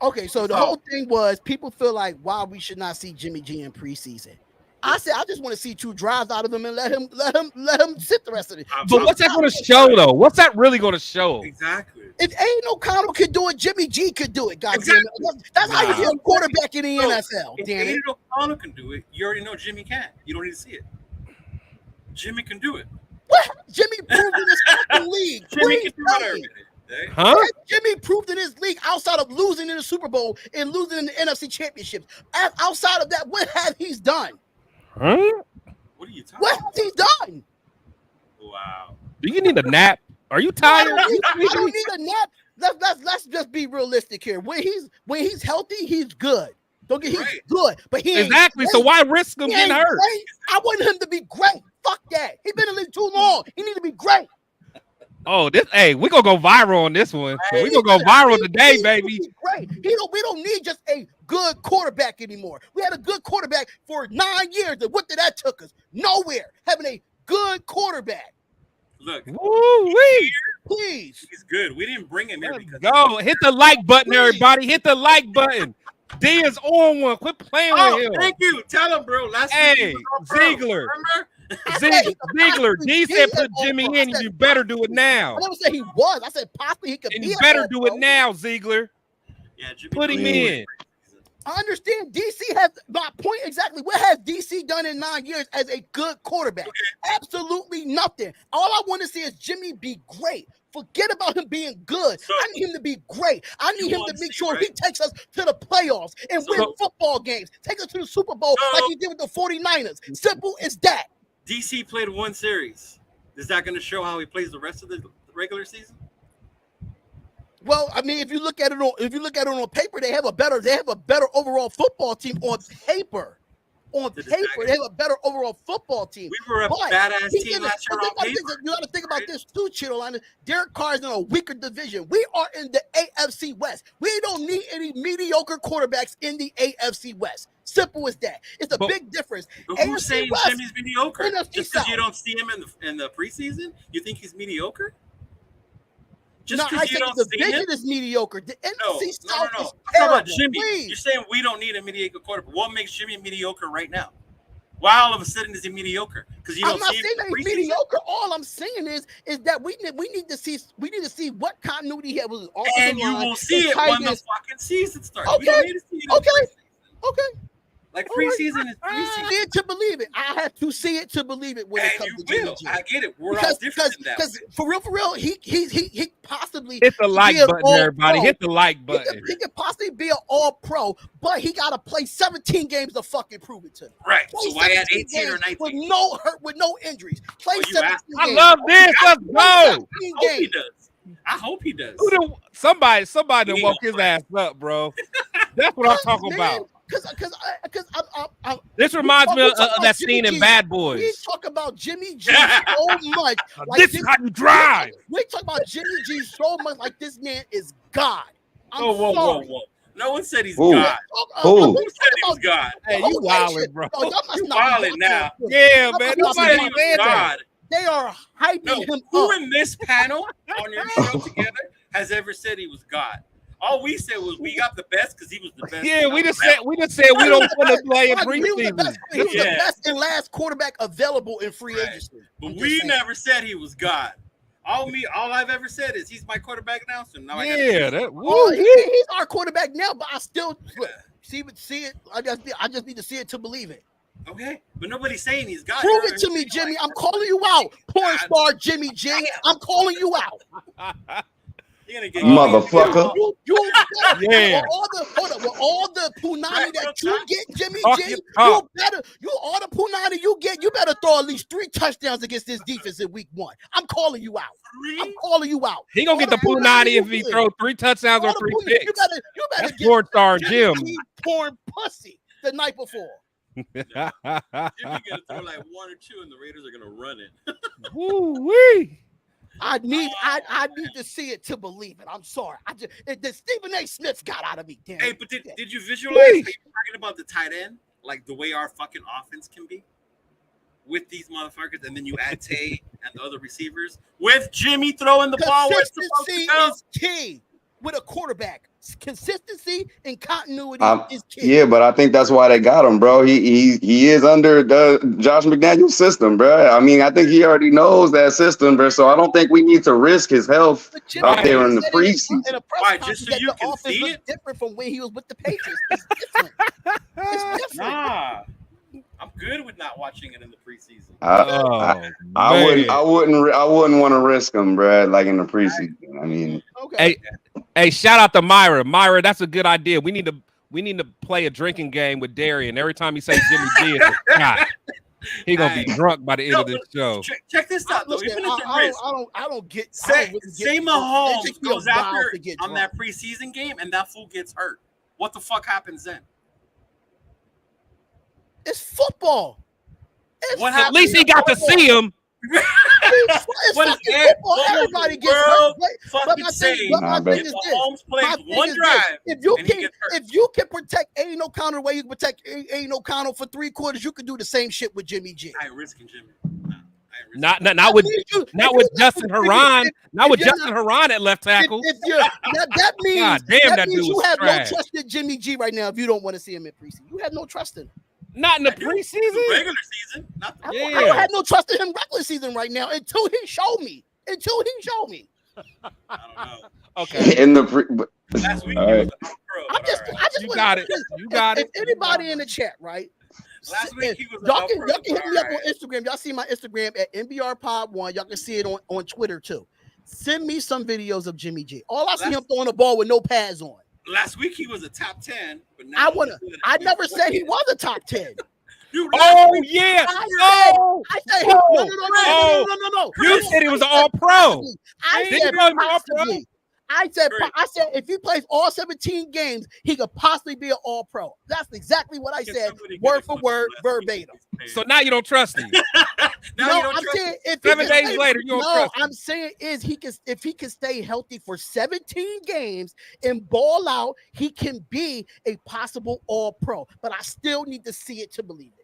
Okay, so the whole thing was people feel like why we should not see Jimmy G in preseason. I said I just want to see 2 drives out of him and let him sit the rest of it. But what's that going to show though? What's that really going to show? Exactly. If ain't no Connell could do it, Jimmy G could do it. Goddamn Exactly. it. That's how you get a quarterback in the NFL. If Damn it. Aiden O'Connell can do it, you already know Jimmy can. You don't need to see it. Jimmy can do it. What Jimmy proved in this fucking league? Jimmy Please can do tell whatever. me. Huh? What Jimmy proved in his league outside of losing in the Super Bowl and losing in the NFC Championship. Outside of that, what have he done? Huh? What are you talking What about? has he done? Wow. Do you need a nap? Are you I tired? don't need a nap. Let's just be realistic here. When he's healthy, he's good. Don't get he's good, but he ain't Exactly. great. So why risk him He getting ain't hurt? great. I want him to be great. Fuck that. He's been in the league too long. He need to be great. Oh, we're gonna go viral on this one. So we're gonna go viral today, baby. Great. We don't need just a good quarterback anymore. We had a good quarterback for 9 years. And what did that took us? Nowhere. Having a good quarterback. Look, Woo-wee. Please. he's good. We didn't bring him here Let's because go. Hit the like button, everybody. Hit the like button. D is on one. Quit playing with him. Thank you. Tell him, bro. Last Hey, week he was all pro. Ziegler. Remember? Ziegler. D said put Jimmy in. You better do it now. I never said he was. I said possibly he could And be. you better do it now, Ziegler. Yeah, Jimmy Put him in. I understand DC has my point exactly. What has DC done in 9 years as a good quarterback? Absolutely nothing. All I want to see is Jimmy be great. Forget about him being good. I need him to be great. I need him to make sure he takes us to the playoffs and win football games. Take us to the Super Bowl like he did with the 49ers. Simple as that. DC played one series. Is that going to show how he plays the rest of the regular season? Well, I mean, if you look at it on paper, they have a better overall football team on paper. On paper, they have a better overall football team. We were a badass team last year on paper. You got to think about this too, Chittle. Derek Carr's in a weaker division. We are in the AFC West. We don't need any mediocre quarterbacks in the AFC West. Simple as that. It's a big difference. Who's saying West, Jimmy's mediocre? NFC Just because South. you don't see him in the preseason, you think he's mediocre? Just No, I because you think don't the see him? division is mediocre. The NFC South No. is I'm talking terrible. about Jimmy. Please. You're saying we don't need a mediocre quarterback. What makes Jimmy mediocre right now? Why all of a sudden is he mediocre? Because you don't I'm not see him saying in that he's the preseason? mediocre. All I'm saying is that we need to see what continuity he had with his offensive And you line will see and it tight when the ends. fucking season starts. Okay. We don't need to see it in the Okay. preseason. Okay. Like All right. preseason is preseason. See it to believe it. I have to see it to believe it when it And comes you to Jimmy will. G. I get it. We're all different in that. Because for real, he possibly Hit the like be an button, everybody. all-pro. Hit the like button. He could possibly be an all-pro, but he got to play 17 games to fucking prove it to me. Right. Play So why add 17 18 or games 19? with no hurt, with no injuries? Play Oh, you 17 asked- I games. love this. Let's go. I hope he does. I hope he does. Somebody done He woke gonna his play. ass up, bro. That's what I'm talking about. Because This reminds me of that scene in Bad We Boys. talk about Jimmy G so much. Like This is how you drive. We talk about Jimmy G so much like this man is God. I'm Whoa. sorry. No one said he's Who? God. Who? Who said he was God? Hey, you wildin', bro. No, y'all must You not be wildin' now. Yeah, Y'all man. must Who not said Nobody he be was said that. God? They are hyping No. him Who up. in this panel on your show together has ever said he was God? All we said was we got the best because he was the best. Yeah, we just said we don't want to play in He was the preseason. best, he was the Yeah. best and last quarterback available in free Right. agency. But I'm just we saying. never said he was God. All I've ever said is he's my quarterback now. So now I gotta Yeah, choose. that. Oh, Woo, he's our quarterback now, but I still see it. I just need to see it to believe it. Okay, but nobody's saying he's God. Prove it to me, Jimmy. I'm calling you out, porn star Jimmy G. I'm calling you out. He gonna get Motherfucker. Yeah. With all the punani that you get, Jimmy Talk G, your talk. all the punani you get, you better throw at least 3 touchdowns against this defense in week 1. I'm calling you out. I'm calling you out. He gonna get the punani if he throw 3 touchdowns or 3 picks. You better That's get porn star Jim. porn pussy the night before. Jimmy's gonna throw like 1 or 2, and the Raiders are gonna run it. Woo-wee. I need to see it to believe it. I'm sorry. The Stephen A. Smith got out of me. Damn. Hey, but did you visualize? Are you talking about the tight end, like the way our fucking offense can be with these motherfuckers, and then you add Tay and the other receivers with Jimmy throwing the ball where it's supposed to Consistency go. is key with a quarterback. Consistency and continuity is key. Yeah, but I think that's why they got him, bro. He is under the Josh McDaniels system, bro. I mean, I think he already knows that system, bro. So I don't think we need to risk his health out there in the preseason. Why, just so you can see it? Different from when he was with the Patriots. It's different. It's different. Nah, I'm good with not watching it in the preseason. I wouldn't want to risk him, bro. Like in the preseason. I mean, okay. Hey, shout out to Myra. Myra, that's a good idea. We need to play a drinking game with Darian. Every time he says Jimmy G is a shot, he gonna be drunk by the end of this show. Check this out, though. Even if I don't get. Say Mahomes goes out there on that preseason game and that fool gets hurt. What the fuck happens then? It's football. At least he got to see him. What is football? Everybody gets hurt. But my thing is this: Mahomes plays one drive. If you can protect Aiden O'Connell the way you can protect Aiden O'Connell for 3 quarters, you can do the same shit with Jimmy G. I ain't risking Jimmy. Not with Justin Haran. Not with Justin Haran at left tackle. That means God damn, that dude you was have trash. no trust in Jimmy G right now. If you don't want to see him in preseason, you have no trust in him. Not in the preseason. The regular season. Not the I don't have no trust in him regular season right now until he showed me. I don't know. Okay. In the last week, right. I just You got it. You got it. If anybody in the chat, right? Last week he was. Y'all can hit me up on Instagram. Y'all see my Instagram at NBR Pod 1. Y'all can see it on Twitter too. Send me some videos of Jimmy G. All I see him throwing the ball with no pads on. Last week he was a top 10, but now I never said he was a top 10. Yeah. I said no. You said he was an all-pro. I said if he plays all 17 games, he could possibly be an all-pro. That's exactly what I said, word for word, verbatim. So now you don't trust him. I'm saying if 7 days later, you don't trust him. I'm saying is if he can stay healthy for 17 games and ball out, he can be a possible all-pro. But I still need to see it to believe it.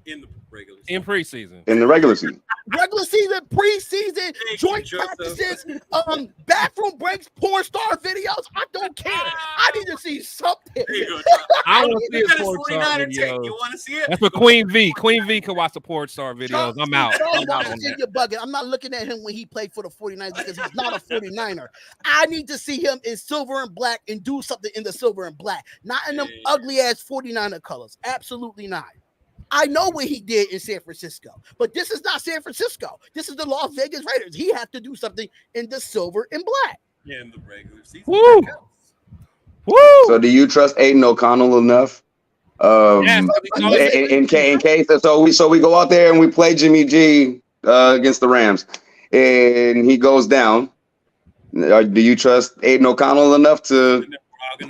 In the regular season. In preseason. In the regular season. Regular season, preseason, joint practices, bathroom breaks, porn star videos. I don't care. I need to see something. I want to see a porn star video. You want to see it? That's for Queen V. Queen V can watch the porn star videos. I'm out. You're bugging. I'm not looking at him when he played for the 49ers because he's not a 49er. I need to see him in silver and black and do something in the silver and black, not in them ugly ass 49er colors. Absolutely not. I know what he did in San Francisco, but this is not San Francisco. This is the Las Vegas Raiders. He has to do something in the silver and black. Yeah, in the regular season. Woo! So do you trust Aiden O'Connell enough? In case so we go out there and we play Jimmy G against the Rams and he goes down. Do you trust Aiden O'Connell enough to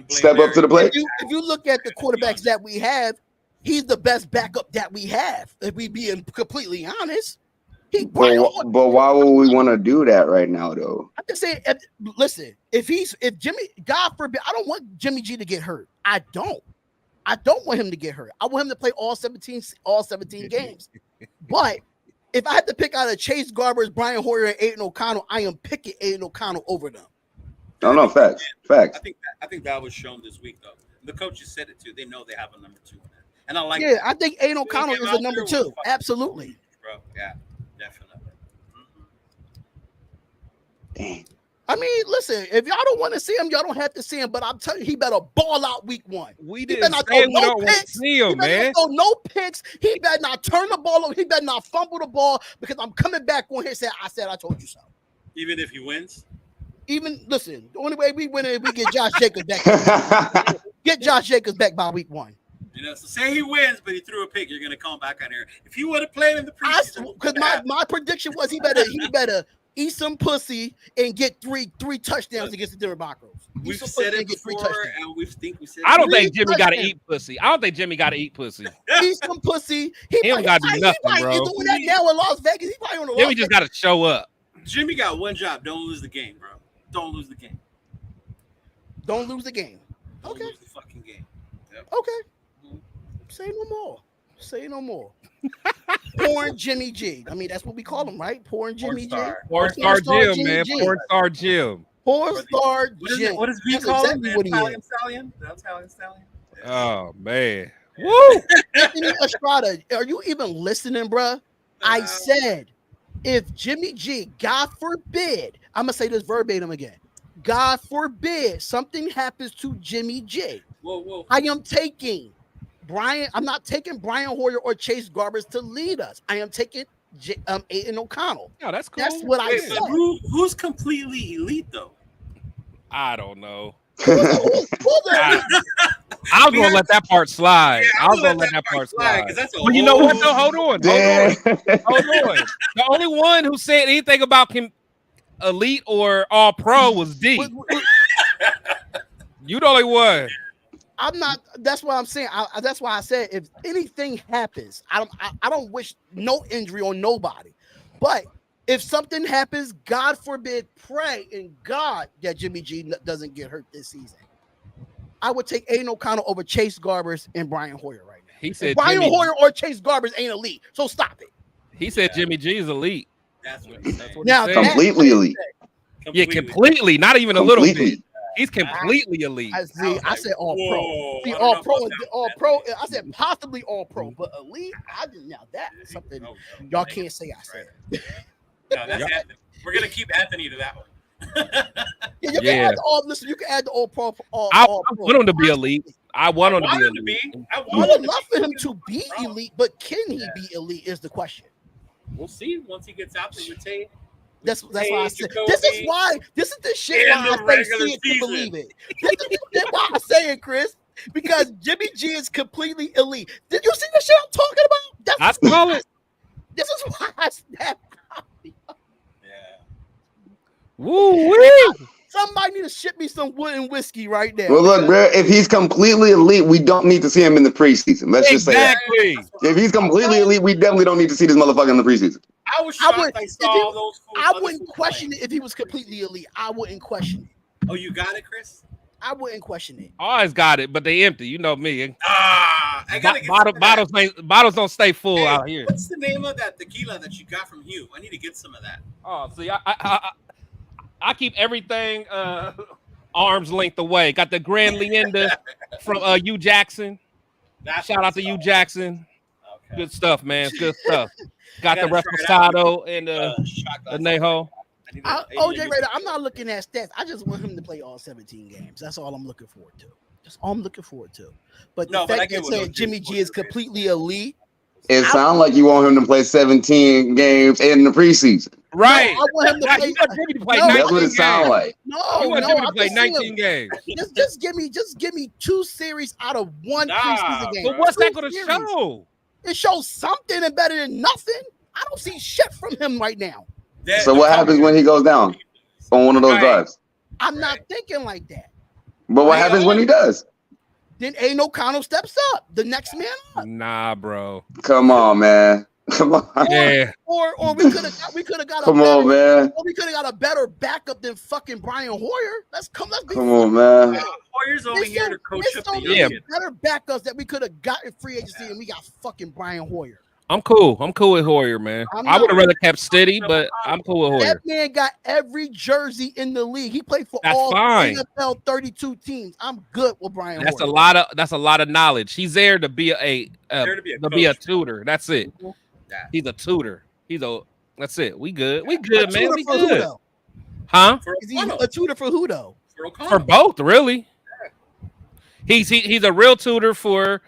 step up to the plate? If you look at the quarterbacks that we have, he's the best backup that we have. If we being completely honest, but why would we want to do that right now, though? I'm just saying. Listen, if Jimmy, God forbid, I don't want Jimmy G to get hurt. I don't want him to get hurt. I want him to play all 17 games. But if I had to pick out of Chase Garbers, Brian Hoyer, and Aiden O'Connell, I am picking Aiden O'Connell over them. No, facts. I think that was shown this week, though. The coaches said it too. They know they have a number 2. And I like that. I think Aiden O'Connell is a number 2. Absolutely. Bro, yeah, definitely. Dang. I mean, listen, if y'all don't want to see him, y'all don't have to see him. But I'm telling you, he better ball out week 1. We didn't say we don't want to see him, man. No picks. He better not turn the ball over. He better not fumble the ball because I'm coming back on here and I said I told you so. Even if he wins? Even listen, the only way we win is we get Josh Jacobs back. Get Josh Jacobs back by week 1. You know, so say he wins, but he threw a pick. You're gonna come back on here. If you would have played in the preseason, Because my prediction was he better eat some pussy and get three touchdowns against the Denver Broncos. We've said it before, and we said. I don't think Jimmy got to eat pussy. I don't think Jimmy got to eat pussy. Eat some pussy. He don't got to do nothing, bro. He's doing that now in Las Vegas. He probably on the Jimmy just got to show up. Jimmy got one job. Don't lose the game, bro. Don't lose the game. Don't lose the game. Don't lose the fucking game. Yep. Okay. Say no more. Say no more. Porn Jimmy G. I mean, that's what we call him, right? Porn Jimmy G. Porn star Jim, man. Porn star Jim. Porn star Jim. What is he called? Exactly what Italian Stallion? Italian Stallion? Oh, man. Woo! Anthony Estrada, are you even listening, bruh? I said, if Jimmy G, God forbid, I'm going to say this verbatim again. God forbid something happens to Jimmy G. Whoa. I am taking I'm not taking Brian Hoyer or Chase Garbers to lead us. I am taking Aiden O'Connell. Yeah, that's cool. That's what I said. Who's completely elite, though? I don't know. Who's I was gonna let that part slide. Yeah, I was gonna let that part slide. Well, you know what? Though, hold on. The only one who said anything about him elite or all pro was D. You the only one. I'm not. That's what I'm saying. That's why I said if anything happens, I don't wish no injury on nobody. But if something happens, God forbid, pray in God that Jimmy G doesn't get hurt this season. I would take Aiden O'Connell over Chase Garbers and Brian Hoyer right now. He said Brian Hoyer or Chase Garbers ain't elite, so stop it. He said Jimmy G is elite. That's what he said. Now completely elite. Yeah, completely. Not even a little bit. He's completely elite. I said all pro. See, all pro. I said possibly all pro, but elite. I didn't. Now that's something y'all can't say. I said. No, that's Anthony. We're gonna keep Anthony to that one. You can add listen, you can add the all pro. I want him to be elite. I want him to be elite. I would love for him to be elite, but can he be elite is the question. We'll see once he gets out there with Tate. That's why I said this is the shit why I say see it to believe it. This is why I say it, Chris. Because Jimmy G is completely elite. Did you see the shit I'm talking about? That's solid. This is why I snapped. Woo wee! Somebody need to ship me some wood and whiskey right now. Well, look, bro, if he's completely elite, we don't need to see him in the preseason. Let's just say that. If he's completely elite, we definitely don't need to see this motherfucker in the preseason. I was shocked I saw those. I wouldn't question it if he was completely elite. I wouldn't question it. Oh, you got it, Chris? I wouldn't question it. Always got it, but they empty. You know me. I gotta get bottles don't stay full out here. What's the name of that tequila that you got from Hugh? I need to get some of that. Oh, see, I keep everything arm's length away. Got the Grand Leander from Hugh Jackson. Shout out to Hugh Jackson. Okay. Good stuff, man. Good stuff. Got the Reposado and the Anejo. OJ Raider, I'm not looking at stats. I just want him to play all 17 games. That's all I'm looking forward to. That's all I'm looking forward to. But the fact that saying Jimmy G is completely elite. It sounds like you want him to play 17 games in the preseason. Right. No, I want him to play. That's what it sounds like. You want Jimmy to play 19 games. Just give me 2 series out of one preseason game. But what's that going to show? It shows something and better than nothing. I don't see shit from him right now. So what happens when he goes down on one of those drives? I'm not thinking like that. But what happens when he does? Then Aiden O'Connell steps up, the next man up. Nah, bro. Come on, man. Come on. Yeah. Or we could have got Come on, man. Or we could have got a better backup than fucking Brian Hoyer. Let's come on, man. Hoyer's over here to coach up the young better backups that we could have got in free agency, and we got fucking Brian Hoyer. I'm cool with Hoyer, man. I would have rather kept steady, but I'm cool with Hoyer. That man got every jersey in the league. He played for all NFL 32 teams. I'm good with Brian Hoyer. That's a lot of knowledge. He's there to be a tutor. That's it. He's a tutor. That's it. We good. We good, man. We good. Huh? Is he a tutor for who though? For both, really. He's a real tutor for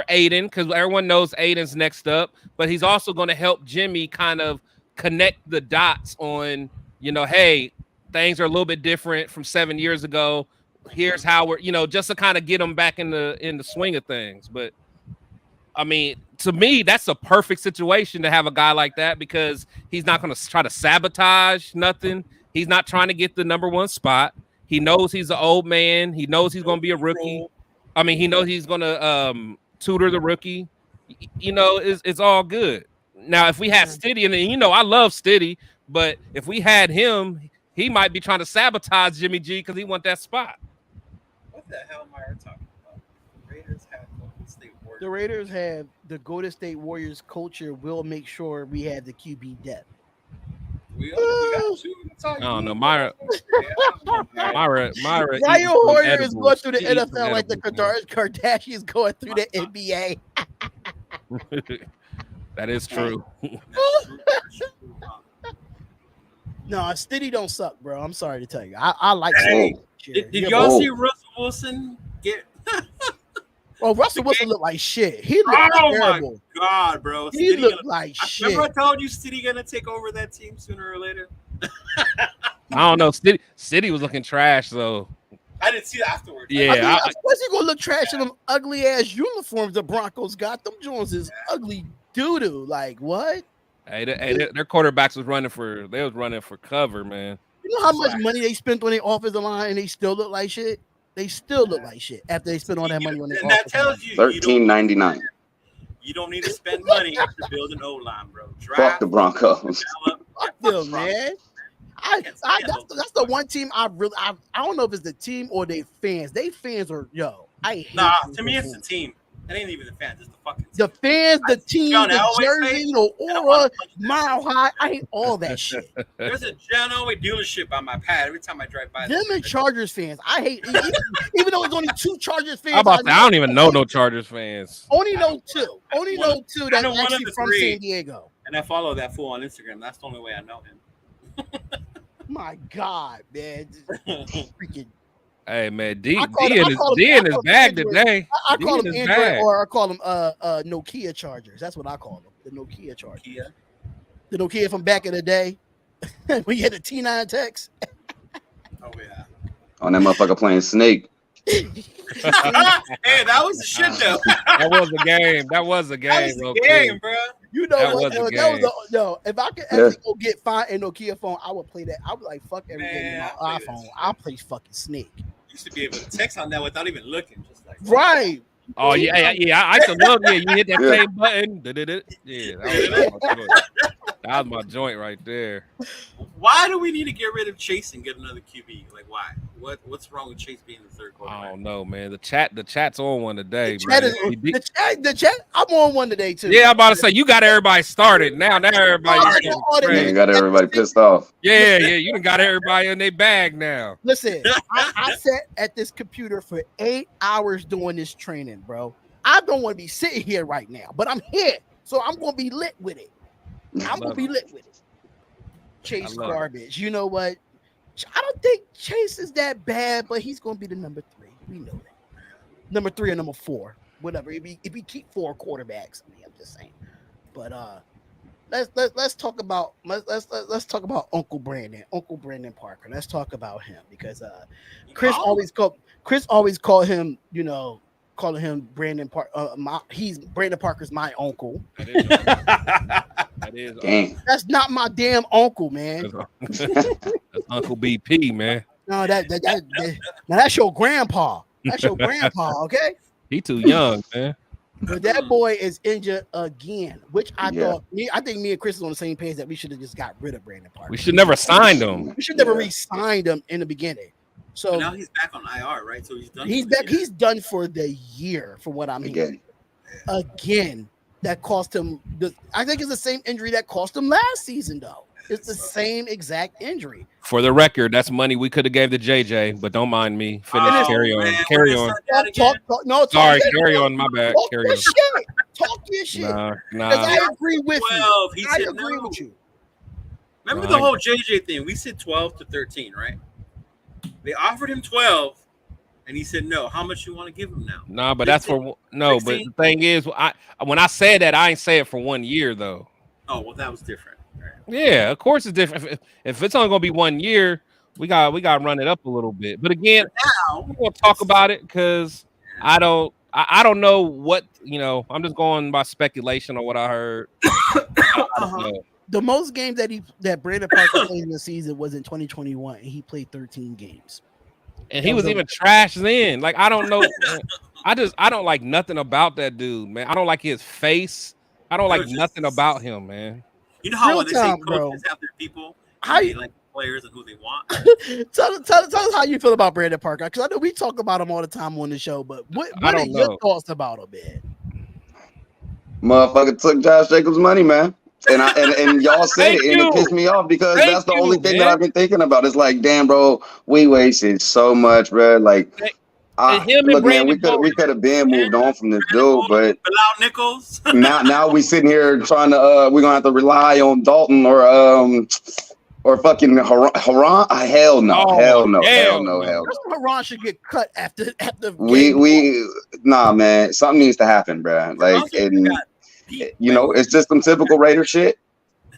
Aiden, because everyone knows Aiden's next up, but he's also going to help Jimmy kind of connect the dots on, hey, things are a little bit different from 7 years ago. Here's how we're, just to kind of get them back in the swing of things. But I mean, to me, that's a perfect situation to have a guy like that because he's not going to try to sabotage nothing. He's not trying to get the number one spot. He knows he's an old man. He knows he's going to be a rookie. I mean, he knows he's going to tutor the rookie. It's all good. Now, if we had Stiddy, and I love Stiddy, but if we had him, he might be trying to sabotage Jimmy G because he want that spot. What the hell am I talking about? Raiders have Golden State Warriors. The Raiders have the Golden State Warriors culture will make sure we have the QB depth. We got two. I don't know. Myra Ryan Hoyer is going through the NFL like the Kardashians going through the NBA. That is true. No, Stiddy don't suck, bro. I'm sorry to tell you. I like. Hey, did y'all see Russell Wilson get? Well, Russell Wilson looked like shit. He looked terrible. My God, bro. He looked like shit. Remember I told you Stiddy gonna take over that team sooner or later? I don't know. Stiddy was looking trash, though. I didn't see it afterwards. Yeah. Of course he gonna look trash in them ugly ass uniforms the Broncos got. Them Jones is ugly doo-doo. Like, what? Hey, their quarterbacks was running for cover, man. You know how much money they spent on their offensive line and they still look like shit? They still look like shit after they spent all that money on their offensive line. And that tells you $13.99. You don't need to spend money to build an O-line, bro. Fuck the Broncos. Fuck them, man. That's the one team I don't know if it's the team or they fans. They fans are I hate to me it's the team. It ain't even the fans, it's the fucking team. The fans, the team, the jersey, the aura, mile high. I hate all that shit. There's a John Elway dealership on my pad every time I drive by. Them and Chargers fans. I hate even though it's only two Chargers fans. I don't even know no Chargers fans. Only know two. That's actually from San Diego. And I follow that fool on Instagram. That's the only way I know him. My God, man. Freaking. Hey, man, D in his bag today. I call him Android or I call him Nokia Chargers. That's what I call them. The Nokia Chargers. The Nokia from back in the day. When you had the T9 text. Oh, yeah. On that motherfucker playing Snake. Hey, that was the shit, though. That was a game. That was a game, bro. You know that what? If I could ever go find a Nokia phone, I would play that. I would like fuck every game on my iPhone. I'll play fucking Snake. You should be able to text on that without even looking, just like right. Oh yeah. I used to love you hit that same button. Yeah, that was my joint right there. Why do we need to get rid of Chase and get another QB? Like, why? What's wrong with Chase being the third quarterback? I don't know, man. The chat's on one today. The chat. I'm on one today too. Yeah, I'm about to say you got everybody started. Now everybody you got everybody pissed off. Yeah. You done got everybody in their bag now. Listen, I sat at this computer for 8 hours doing this training, bro. I don't want to be sitting here right now, but I'm here, so I'm gonna be lit with it. Chase garbage. You know what? I don't think Chase is that bad, but he's going to be the number 3. We know that. Number 3 or number 4, whatever. If we keep 4 quarterbacks, I mean, I'm just saying. But let's talk about let's talk about Uncle Brandon Parker. Let's talk about him because Chris always called him, calling him Brandon Parker. He's Brandon Parker's my uncle. That is that's not my damn uncle, man. That's Uncle BP, man. No, that's your grandpa. That's your grandpa, okay? He too young, man. But that boy is injured again, which I think me and Chris is on the same page that we should have just got rid of Brandon Parker. We should never signed him. We should never re-signed him in the beginning. So but now he's back on IR, right? So he's done. He's back. He's done for the year, from what I'm hearing. Again, that cost him. I think it's the same injury that cost him last season, though. It's the same exact injury. For the record, that's money we could have gave to JJ, but don't mind me. Finish. Carry on. Carry on. Carry on. My bad. Carry on. Talk your shit. Nah. I agree with you. I agree with you. Remember the whole JJ thing? We said 12 to 13, right? They offered him 12, and he said no. How much you want to give him now? Nah, but that's for no. 16? But the thing is, when I said that, I ain't say it for 1 year though. Oh well, that was different. Yeah, of course it's different. If it's only gonna be 1 year, We got to run it up a little bit. But again, Now, we're gonna talk about it because I don't know what I'm just going by speculation on what I heard. I don't know. The most games that Brandon Parker played in the season was in 2021, and he played 13 games. And he was even trash then. Like I don't know. I don't like nothing about that dude, man. I don't like his face. I don't like nothing about him, man. You know how Real when they time, say bro. coaches have their people, How they you- like players and who they want. tell us how you feel about Brandon Parker, because I know we talk about him all the time on the show, but what I are don't your know. thoughts about him, man? Motherfucker took Josh Jacobs' money, man. And y'all said Thank it, and it you. pissed me off because Thank that's the you, only thing that man. I've been thinking about. It's like, damn, bro, we wasted so much, bro. Like, And him and look, man, Brandon we could have been moved on from this Brandon dude, but Bilal Nichols. now we sitting here trying to we're gonna have to rely on Dalton or fucking Haran. Hell no, Oh, hell no, hell hell no, no. hell That's no. why Haran should get cut after We game. nah, man, something needs to happen, bro. Like, Also, and got Pete it's just some typical Raider shit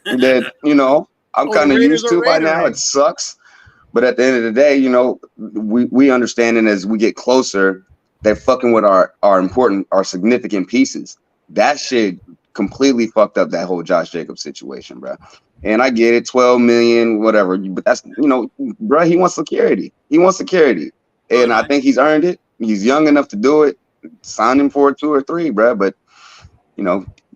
that I'm Oh, the kind of Raiders used are to by Raider now. It heads. sucks, but at the end of the day, we understanding as we get closer, they're fucking with our significant pieces. That shit completely fucked up that whole Josh Jacobs situation, bro. And I get it, 12 million, whatever. But that's bro. He wants security. And I think he's earned it. He's young enough to do it. Sign him for 2 or 3, bro. But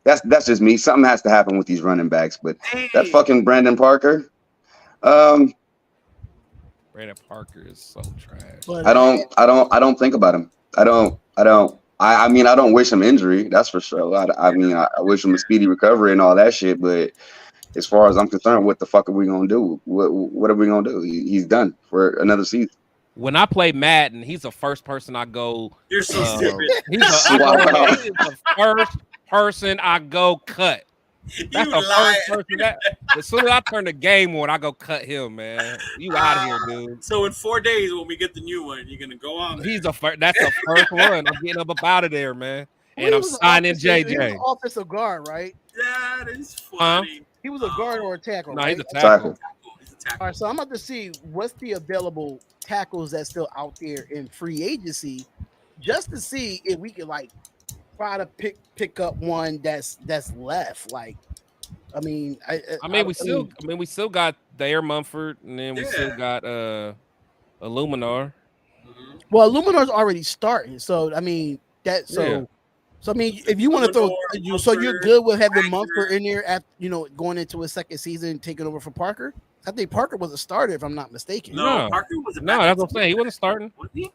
that's just me. Something has to happen with these running backs. But that fucking Brandon Parker, Brandon Parker is so trash. But I don't think about him. I mean, I don't wish him injury. That's for sure. I mean, I wish him a speedy recovery and all that shit. But as far as I'm concerned, what the fuck are we gonna do? What are we gonna do? He's done for another season. When I play Madden, he's the first person I go. You're so stupid. He's Wow. he is the first person I go cut. That's the first person as soon as I turn the game on, I go cut him, man. You out of here, dude. So in 4 days, when we get the new one, you're gonna go on. He's that's the first one. I'm getting up out of there, man. And I'm signing JJ. He was an offensive guard, right? That is funny. He was a guard or a tackle. No, right? he's a tackle. He's a tackle. All right, so I'm about to see what's the available tackles that's still out there in free agency, just to see if we can try to pick up one that's left. Like, I mean, we still got Thayer Mumford, and then we still got Illuminar. Mm-hmm. Well, Illuminar's already starting, so I mean So I mean, if you want to throw, so you're good with having Mumford in there at going into a second season, taking over for Parker. I think Parker was a starter, if I'm not mistaken. No, Parker was a no, that's what I'm saying. He wasn't starting. Wasn't he?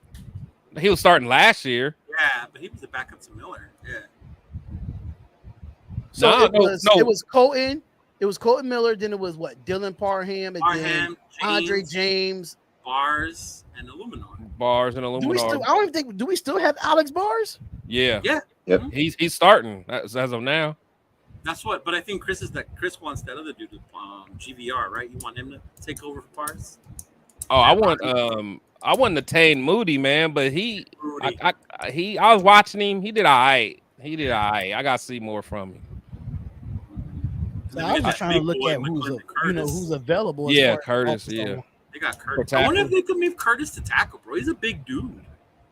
He was starting last year. Yeah, but he was a backup to Miller. Yeah. So it was Colton. It was Colton Miller. Then it was what? Dylan Parham, and then Andre James, Bars, and Illuminar. I don't even think. Do we still have Alex Bars? Yeah. Yeah. Yep. He's starting as of now. That's what. But I think Chris wants that other dude, GVR, right? You want him to take over for Bars? Oh, I want Natane Moody, man, but I was watching him. He did all right. I got to see more from him. So I was just trying to look at who's available. Yeah, Curtis. Yeah, they got Curtis. I wonder if they could move Curtis to tackle, bro. He's a big dude.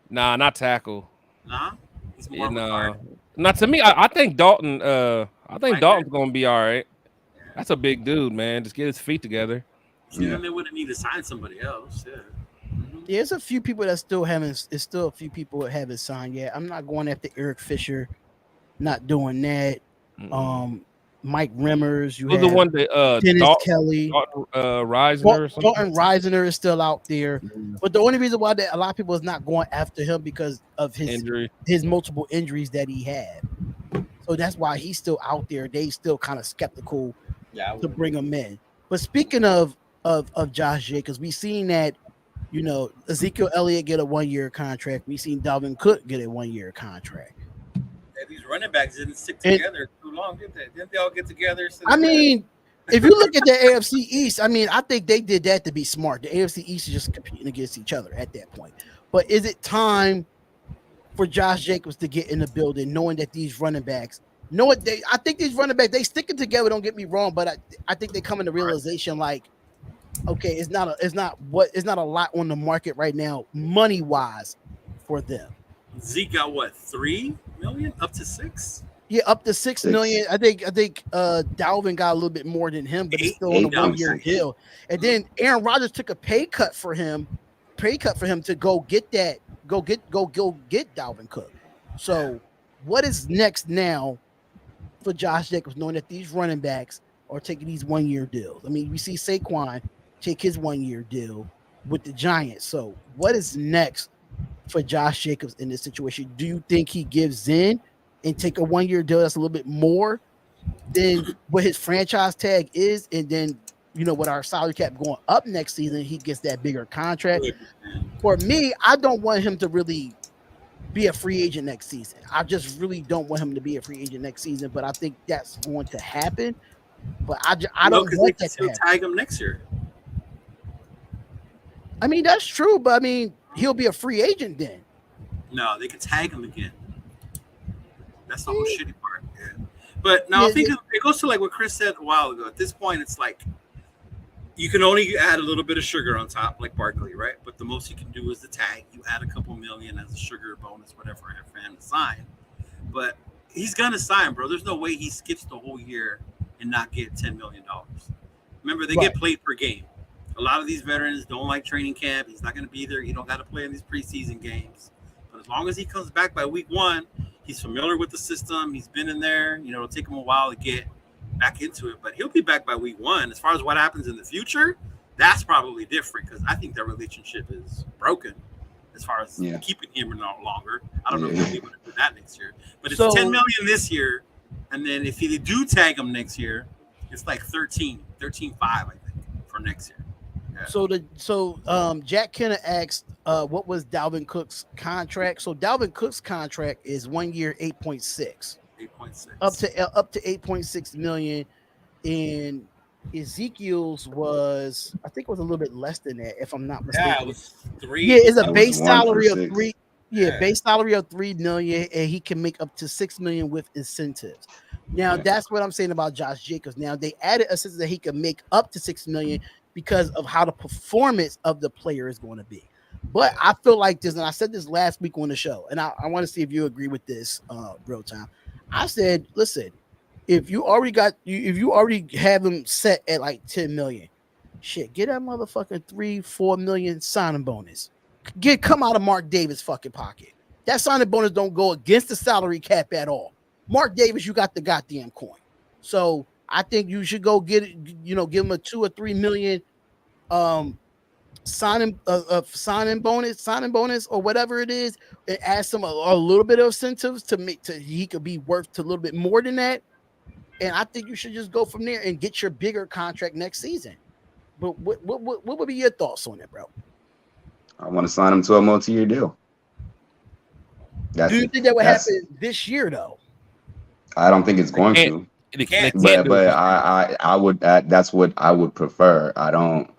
Nah, not tackle. Nah, he's more of a guard. Not to me. I think Dalton. Dalton's gonna be all right. That's a big dude, man. Just get his feet together. Yeah. Then they wouldn't need to sign somebody else. Yeah. Yeah, there's a few people that still haven't. It's still a few people that haven't signed yet. I'm not going after Eric Fisher. Not doing that. Mm-hmm. Mike Remmers. You have the one that Dennis Kelly. Reisner. Dalton Reisner is still out there, but the only reason why a lot of people is not going after him because of his multiple injuries that he had. So that's why he's still out there. They still kind of skeptical to bring him in. But speaking of Josh Jacobs, we seen that Ezekiel Elliott get a 1-year contract. We seen Dalvin Cook get a 1-year contract. These running backs didn't stick together too long, did they? Didn't they all get together? I mean, if you look at the AFC East, I mean, I think they did that to be smart. The AFC East is just competing against each other at that point. But is it time for Josh Jacobs to get in the building, knowing that these running backs, I think these running backs, they sticking together, don't get me wrong, but I think they come into realization like Okay, it's not a lot on the market right now, money wise, for them. Zeke got what, 3 million up to 6? Yeah, up to 6 million. 6, I think Dalvin got a little bit more than him, but it's Eight. still on a Eight 1 year dollars. 8.6. deal. And then Aaron Rodgers took a pay cut for him to go get that, go get Dalvin Cook. So what is next now for Josh Jacobs, knowing that these running backs are taking these 1 year deals? I mean, we see Saquon take his 1 year deal with the Giants. So what is next for Josh Jacobs in this situation? Do you think he gives in and take a 1 year deal that's a little bit more than what his franchise tag is, and then with our salary cap going up next season, he gets that bigger contract? Good, man. For me, I don't want him to really be a free agent next season. I just really don't want him to be a free agent next season, but I think that's going to happen. But I No, don't because they want can that to still happen. tag him next year. I mean, that's true, but I mean, he'll be a free agent then. No, they can tag him again. That's the whole Eh, shitty part. Yeah. But now I Yeah, think it goes to like what Chris said a while ago. At this point, it's like you can only add a little bit of sugar on top, like Barkley, right? But the most you can do is the tag. You add a couple million as a sugar bonus, whatever, for him to sign. But he's gonna sign, bro. There's no way he skips the whole year and not get $10 million. Remember, they right. get played per game. A lot of these veterans don't like training camp. He's not gonna be there. You don't got to play in these preseason games. But as long as he comes back by week one, he's familiar with the system. He's been in there. It'll take him a while to get back into it, but he'll be back by week one. As far as what happens in the future, that's probably different because I think their relationship is broken as far as Yeah. keeping him or not longer. I don't know if they'll Yeah. be able to do that next year, but it's 10 So million this year, and then if they do tag him next year, it's like 13.5, I think, for next year. Yeah, Jack Kenner asked, what was Dalvin Cook's contract? So Dalvin Cook's contract is 1 year, 8.6, up 8.6. to up to 8.6 million. And Ezekiel's was, I think, it was a little bit less than that, if I'm not Yeah, it mistaken. was Yeah, three. it's a It was base 1 for salary of 6. three. Yeah, Yeah, base salary of 3 million, and he can make up to 6 million with incentives. Now Yeah. that's what I'm saying about Josh Jacobs. Now they added a system that he can make up to 6 million because of how the performance of the player is going to be. But yeah, I feel like this, and I said this last week on the show, and I want to see if you agree with this, real time. I said, listen, if you already have him set at like 10 million, shit, get that motherfucker 3-4 million signing bonus. Come out of Mark Davis fucking pocket. That signing bonus don't go against the salary cap at all. Mark Davis, you got the goddamn coin. So I think you should go get it, give him a 2 or 3 million um signing bonus or whatever it is, and add some a little bit of incentives to make to he could be worth to a little bit more than that. And I think you should just go from there and get your bigger contract next season. But what would be your thoughts on it, bro? I want to sign him to a multi-year deal. Do That's you think that would that's. happen this year though? I don't think it's They going can't. to. They can't. can't do it But this year. I would that's what I would prefer. I don't.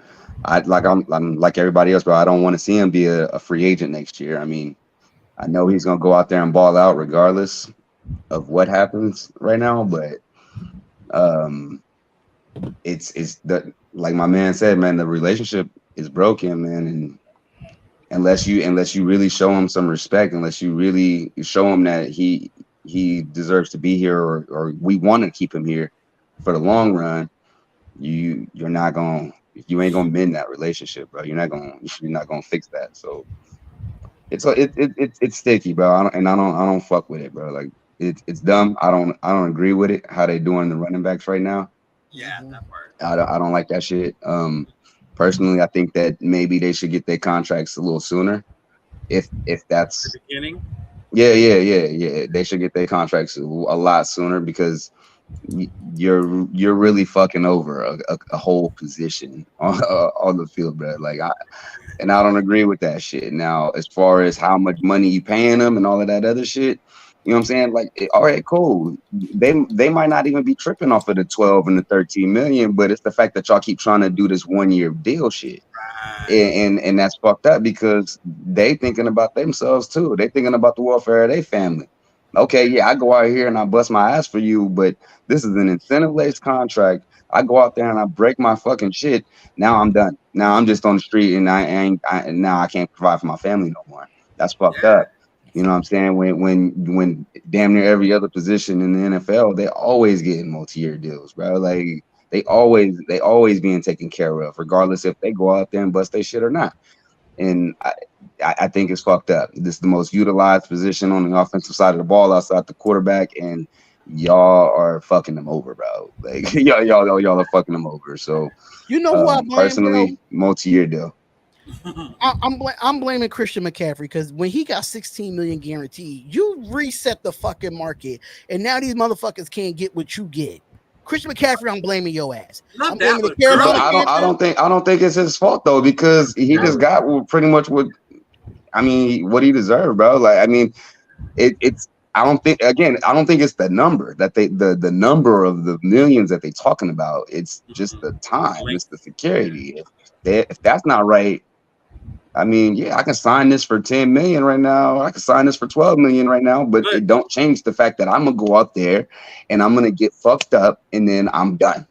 I'm like everybody else, bro. I don't want to see him be a free agent next year. I mean, I know he's gonna go out there and ball out regardless of what happens right now, but um, it's the like my man said, man. The relationship is broken, man, and unless you really show him some respect, unless you really show him that he deserves to be here, or we want to keep him here for the long run, you're not gonna you ain't gonna mend that relationship, bro. You're not gonna fix that. So it's sticky, bro. I don't fuck with it, bro. Like it's dumb. I don't agree with it. How they doing the running backs right now? Yeah, Mm-hmm. that part. I don't like that shit. Personally, I think that maybe they should get their contracts a little sooner. If The that's beginning. yeah. They should get their contracts a lot sooner because you're really fucking over a whole position on the field, bro. And I don't agree with that shit. Now, as far as how much money you paying them and all of that other shit, you know what I'm saying? Like, all right, cool. They might not even be tripping off of the 12 and the 13 million, but it's the fact that y'all keep trying to do this 1 year deal shit. Right. And that's fucked up because they thinking about themselves too. They thinking about the welfare of their family. Okay, yeah, I go out here and I bust my ass for you, but this is an incentive-based contract. I go out there and I break my fucking shit. Now I'm done. Now I'm just on the street and now I can't provide for my family no more. That's fucked Yeah. up. You know what I'm saying? When damn near every other position in the NFL, they always getting multi-year deals, bro. Like they always being taken care of, regardless if they go out there and bust their shit or not. And I think it's fucked up. This is the most utilized position on the offensive side of the ball outside the quarterback, and y'all are fucking them over, bro. Like y'all are fucking them over. So You know who I blame, bro? personally, multi-year deal. I'm blaming Christian McCaffrey because when he got 16 million guaranteed, you reset the fucking market, and now these motherfuckers can't get what you get. Christian McCaffrey, I'm blaming your ass. Not I'm that, blaming the but Carolina But I Panthers. don't think it's his fault though, because he just got pretty much what what he deserved, bro. Like I mean, it's I don't think it's the number that the number of the millions that they talking about. It's just the time, it's the security. If that's not right, I mean, yeah, I can sign this for 10 million right now. I can sign this for 12 million right now, but it don't change the fact that I'm gonna go out there and I'm gonna get fucked up and then I'm done.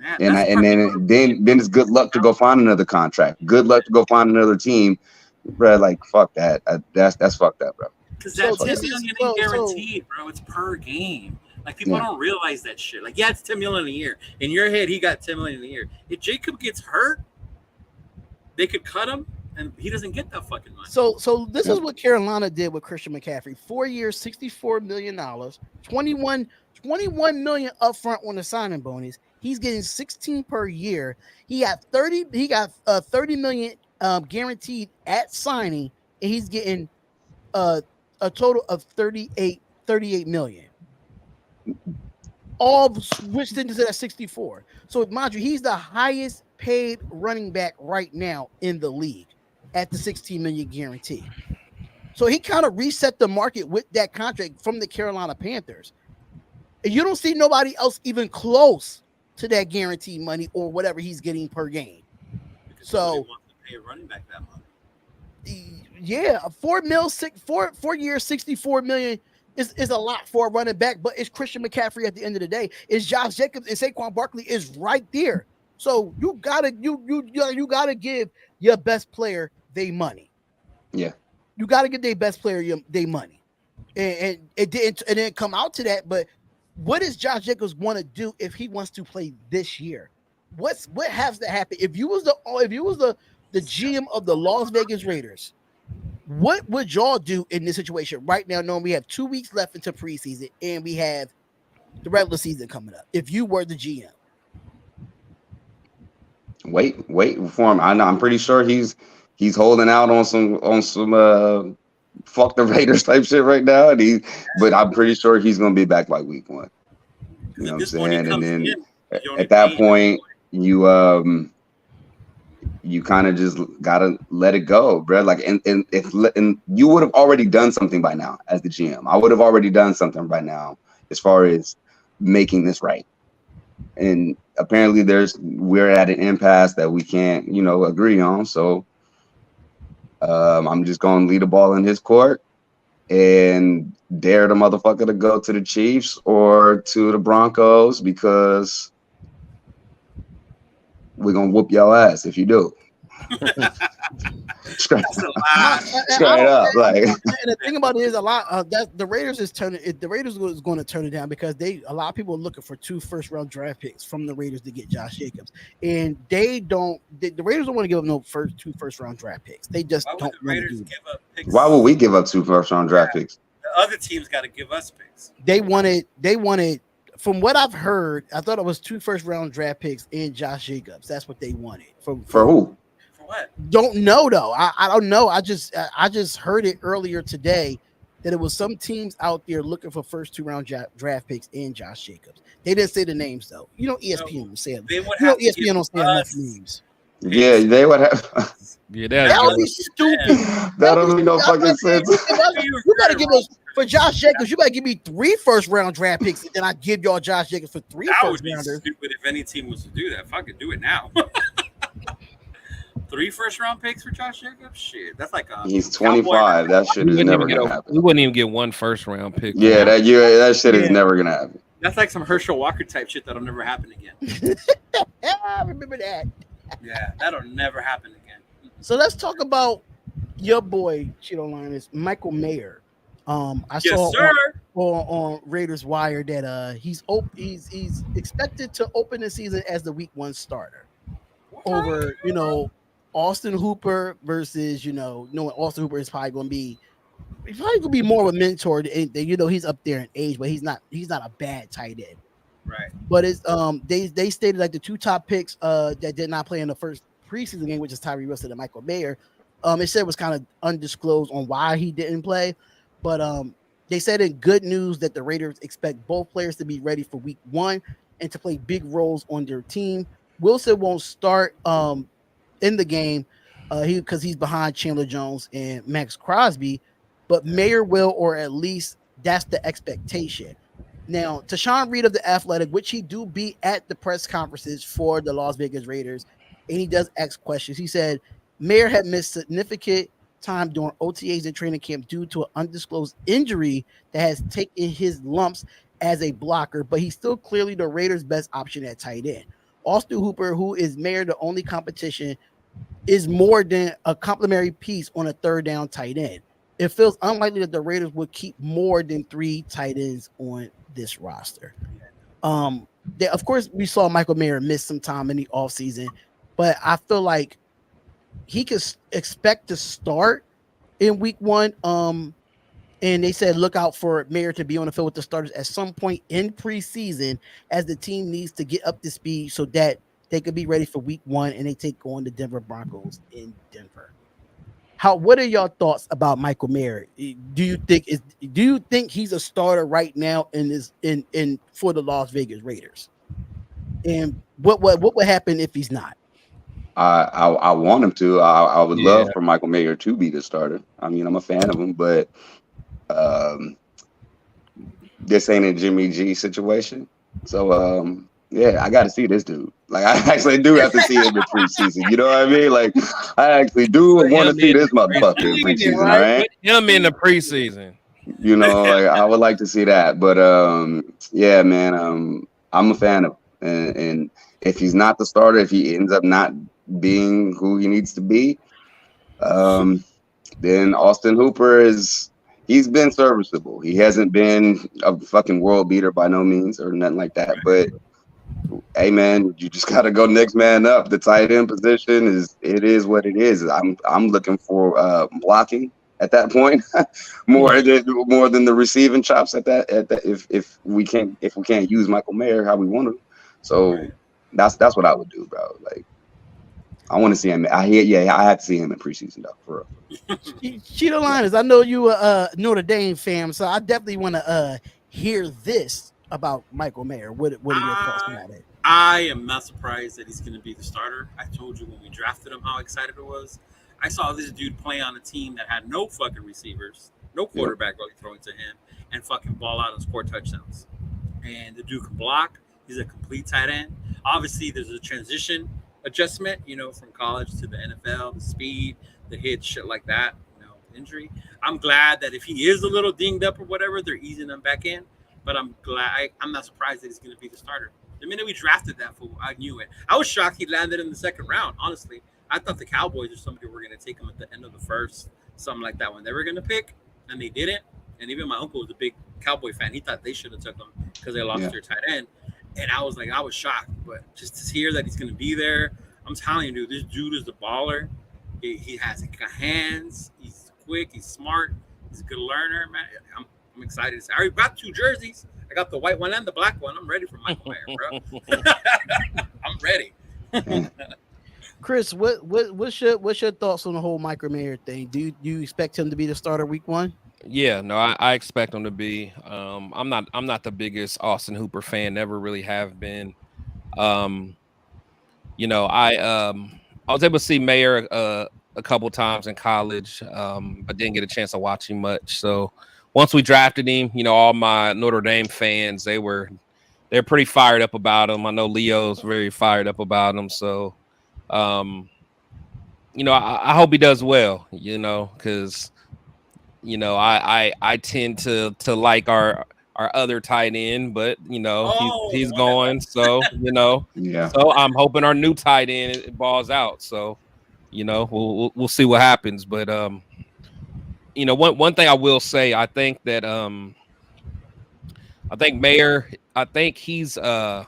Yeah, And then it's good luck to go find another contract. Good luck to go find another team, bro. Like fuck that. That's fucked up, bro. because So that 10 this million is ain't guaranteed, bro. It's per game. Like people don't realize that shit. Like, yeah, it's 10 million a year. In your head, he got 10 million a year. If Jacob gets hurt, they could cut him and he doesn't get that fucking money. So this is what Carolina did with Christian McCaffrey. 4 years, $64 million, 21 million upfront on the signing bonus. He's getting 16 per year. He got 30 million guaranteed at signing, and he's getting a total of 38 million. All switched into that 64. So mind you, he's the highest paid running back right now in the league at the 16 million guarantee. So he kind of reset the market with that contract from the Carolina Panthers. And you don't see nobody else even close to that guaranteed money or whatever he's getting per game. Because So nobody wants to pay a running back that money. yeah, 4 years, 64 million is a lot for a running back, but it's Christian McCaffrey at the end of the day. It's Josh Jacobs and Saquon Barkley is right there. So you gotta give your best player their money. Yeah. You gotta give their best player their money. And it didn't come out to that, but what does Josh Jacobs want to do if he wants to play this year? What has to happen? If you was the GM of the Las Vegas Raiders, what would y'all do in this situation right now, knowing we have 2 weeks left into preseason and we have the regular season coming up? If you were the GM, Wait for him. I'm pretty sure he's holding out on some fuck the Raiders type shit right now, but I'm pretty sure he's gonna be back like week 1. You know what I'm saying? And then at that point, you kind of just gotta let it go, bro. Like, and you would have already done something by now as the GM. I would have already done something by now as far as making this right. And apparently, we're at an impasse that we can't, agree on. So, I'm just gonna lead the ball in his court and dare the motherfucker to go to the Chiefs or to the Broncos because we're gonna whoop your ass if you do. Straight up, like. And the thing about it is a lot that the Raiders is turning. The Raiders is going to turn it down because a lot of people are looking for 2 first-round draft picks from the Raiders to get Josh Jacobs, and the Raiders don't want to give up no 2 first-round draft picks. They just don't want to do that. Why would we give up 2 first-round draft picks? The other teams got to give us picks. They wanted. From what I've heard, I thought it was 2 first-round draft picks and Josh Jacobs. That's what they wanted. For who? What? Don't know though. I don't know. I just heard it earlier today that it was some teams out there looking for first 2-round draft picks and Josh Jacobs. They didn't say the names though. ESPN don't say them. ESPN don't say enough names. Yeah, they would have. Yeah, that would be stupid. That doesn't make no fucking sense. You gotta give us for Josh Jacobs. You better give me 3 first-round draft picks, and then I give y'all Josh Jacobs for 3 that first would be rounders. stupid if any team was to do that. If I could do it now. 3 first-round picks for Josh Jacobs? Shit, that's like he's 25. That shit is never gonna happen. We wouldn't even get 1 first-round pick. Yeah, that shit is never gonna happen. That's like some Herschel Walker type shit that'll never happen again. I remember that. Yeah, that'll never happen again. So let's talk about your boy Cheeto Linus, Michael Mayer. I Yes, saw sir. on Raiders Wire that he's expected to open the season as the week 1 starter over Austin Hooper versus knowing Austin Hooper is probably going to be more of a mentor than he's up there in age, but he's not a bad tight end. Right. But it's they stated like the 2 top picks that did not play in the first preseason game, which is Tyree Wilson and Michael Mayer. It said it was kind of undisclosed on why he didn't play, but they said in good news that the Raiders expect both players to be ready for week 1 and to play big roles on their team. Wilson won't start in the game because he's behind Chandler Jones and Max Crosby, but Mayer will, or at least that's the expectation. Now, Tashawn Reed of The Athletic, which he do be at the press conferences for the Las Vegas Raiders, and he does ask questions. He said Mayer had missed significant time during OTAs and training camp due to an undisclosed injury that has taken his lumps as a blocker, but he's still clearly the Raiders' best option at tight end. Austin Hooper, who is Mayer the only competition, is more than a complementary piece on a third down tight end. It feels unlikely that the Raiders would keep more than 3 tight ends on this roster. Of course, we saw Michael Mayer miss some time in the offseason, but I feel like he could expect to start in week 1. And they said look out for Mayer to be on the field with the starters at some point in preseason as the team needs to get up to speed so that they could be ready for week 1 and they take on the Denver Broncos in Denver. What are your thoughts about Michael Mayer? Do you think he's a starter right now in for the Las Vegas Raiders? And what would happen if he's not? I want him to. I would Yeah. love for Michael Mayer to be the starter. I mean, I'm a fan of him, but um, this ain't a Jimmy G situation. So yeah, I got to see this dude. Like, I actually do have to see him in preseason. You know what I mean? Like, I actually do Put want to him see in this the motherfucker in preseason, preseason. All right? right. Put him in the preseason. You know, like, I would like to see that. But yeah, man, I'm a fan of him. And if he's not the starter, if he ends up not being who he needs to be, um, then Austin Hooper he's been serviceable. He hasn't been a fucking world beater by no means or nothing like that. But hey, man, you just gotta go next man up. The tight end position is what it is. I'm looking for blocking at that point more than the receiving chops at that if we can't use Michael Mayer how we want to. So that's what I would do, bro. Like, I want to see him. I had to see him in preseason though, for real. Cheeto Linus, I know you a Notre Dame fan, so I definitely want to hear this about Michael Mayer. What are your thoughts about it? I am not surprised that he's going to be the starter. I told you when we drafted him how excited I was. I saw this dude play on a team that had no fucking receivers, no quarterback really throwing to him, and fucking ball out and score touchdowns. And the dude can block. He's a complete tight end. Obviously, there's a transition adjustment, from college to the NFL, the speed, the hit, shit like that, injury. I'm glad that if he is a little dinged up or whatever, they're easing him back in. But I'm not surprised that he's going to be the starter. The minute we drafted that fool, I knew it. I was shocked he landed in the second round, honestly. I thought the Cowboys or somebody were going to take him at the end of the first, something like that, when they were going to pick, and they didn't. And even my uncle was a big Cowboy fan. He thought they should have took him because they lost their tight end. And I was shocked. But just to hear that he's going to be there, I'm telling you, dude, this dude is a baller. He has hands. He's quick. He's smart. He's a good learner, man. I'm excited. I already got 2 jerseys. I got the white one and the black one. I'm ready for Michael Mayer, bro. I'm ready. Chris, what's your thoughts on the whole Michael Mayer thing? Do you expect him to be the starter week 1? Yeah, no, I expect him to be. I'm not the biggest Austin Hooper fan. Never really have been. I was able to see Mayer a couple times in college, but didn't get a chance to watch him much. So once we drafted him, all my Notre Dame fans, they're pretty fired up about him. I know Leo's very fired up about him. So, I hope he does well, because, I tend to like our our other tight end, but Oh, the he's one that going. left. So Yeah. so I'm hoping our new tight end balls out. So we'll see what happens. But one thing I will say, I think Mayer, I think he's like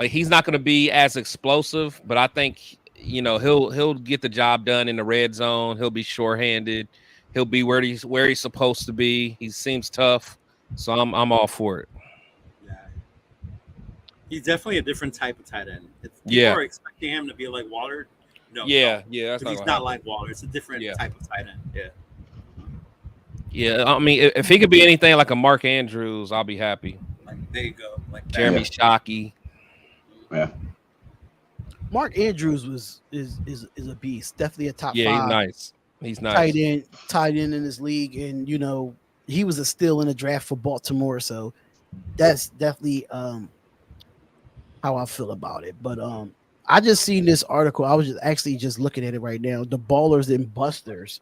he's not going to be as explosive, but I think he'll get the job done in the red zone. He'll be shorthanded. He'll be where he's supposed to be. He seems tough, so I'm all for it. Yeah. He's definitely a different type of tight end. People Yeah, are expecting him to be like Waller. No, yeah, don't. yeah. That's Because not he's gonna not happen. like Waller. It's a different Yeah, type of tight end. Yeah. yeah. I mean, if he could be anything like a Mark Andrews, I'll be happy. Like there you go. Like that. Jeremy Yeah. Shockey. Yeah. Mark Andrews is a beast. Definitely a top Yeah, he's five nice. He's nice. tight end in this league, and he was a steal in the draft for Baltimore. So that's definitely how I feel about it. But I just seen this article. I was just looking at it right now. The ballers and busters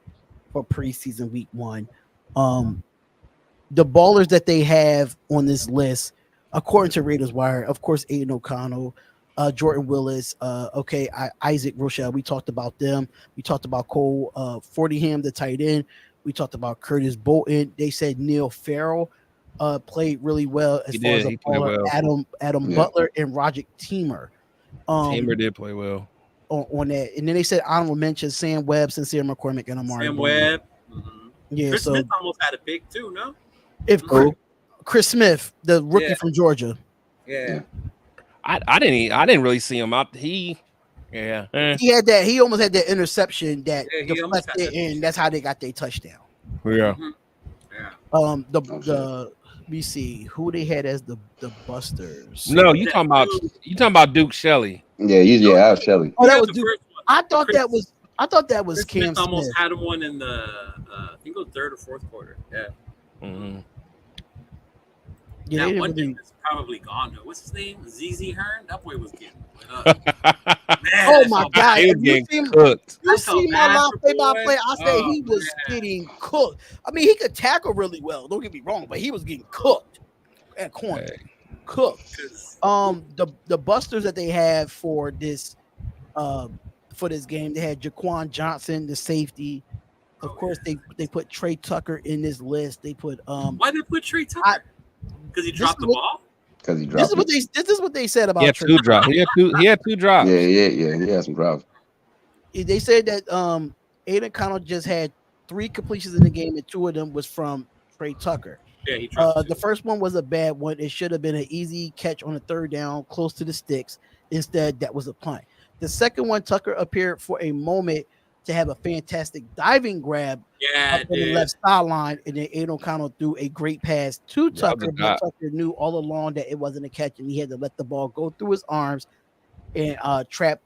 for preseason week 1. The ballers that they have on this list, according to Raiders Wire, of course, Aiden O'Connell, Jordan Willis, Isaac Rochelle. We talked about them. We talked about Cole Fortingham, the tight end. We talked about Curtis Bolton. They said Neil Farrell played really well as He far as did. a He played baller. well. Adam Yeah. Butler and Roger Teamer. Tamer did play well. On that, and then they said honorable mention Sam Webb, Sincere McCormick, and Amari. Sam Bowman. Webb. Mm-hmm. Yeah, Chris so Smith almost had a pick too. No. if Chris Smith, the rookie Yeah. from Georgia, Yeah. I didn't really see him out. He he almost had that interception that Yeah, he almost had deflected, that. and that's how they got their touchdown. yeah. Mhm. Yeah. Let me see who they had as the Busters. No, you That talking about Duke Shelley. Yeah. That was Shelly. Oh, that He was had the Duke. first one. I thought that was Chris Cam Smith almost Smith. had one in the I think it was third or fourth quarter. Yeah. Mm-hmm. Yeah, That they one didn't thing really, that's probably gone though. What's his name? ZZ Hearn? That boy was getting lit up. Man, oh I my felt God! bad. He was If you getting see, cooked. you I see felt my bad live for play by boy. play, I say he Oh, was man. getting cooked. I mean, he could tackle really well. Don't get me wrong, but he was getting cooked at corner. Hey. Cooked. 'Cause The busters that they have for this game, they had Jaquan Johnson, the safety. Of course, they put Trey Tucker in this list. They put why did they put Trey Tucker? Because he this dropped is the what- ball? Because he this dropped is what it. this is what they said He about had Trey. 2 drops. He had 2 drops. Yeah. He had some drops. They said that Aiden Connell just had 3 completions in the game, and 2 of them was from Trey Tucker. Yeah, he dropped The two. first one was a bad one. It should have been an easy catch on the third down, close to the sticks. Instead, that was a punt. The second one, Tucker appeared for a moment to have a fantastic diving grab Yeah, up on the dude. left sideline, and then Aiden O'Connell threw a great pass to was a Tucker, but dot. Tucker knew all along that it wasn't a catch, and he had to let the ball go through his arms and trapped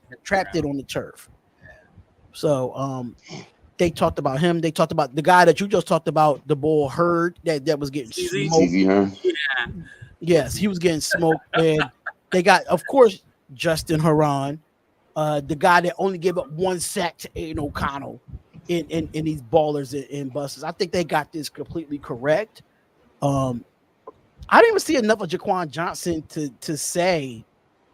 it on the turf. So they talked about him. They talked about the guy that you just talked about, the bull herd that was getting CZ? smoked. CZ Hearn. Yeah. Yes, he was getting smoked, and they got, of course, Justin Haran, the guy that only gave up 1 sack to Aiden O'Connell in these ballers and busters. I think they got this completely correct. I didn't even see enough of Jaquan Johnson to say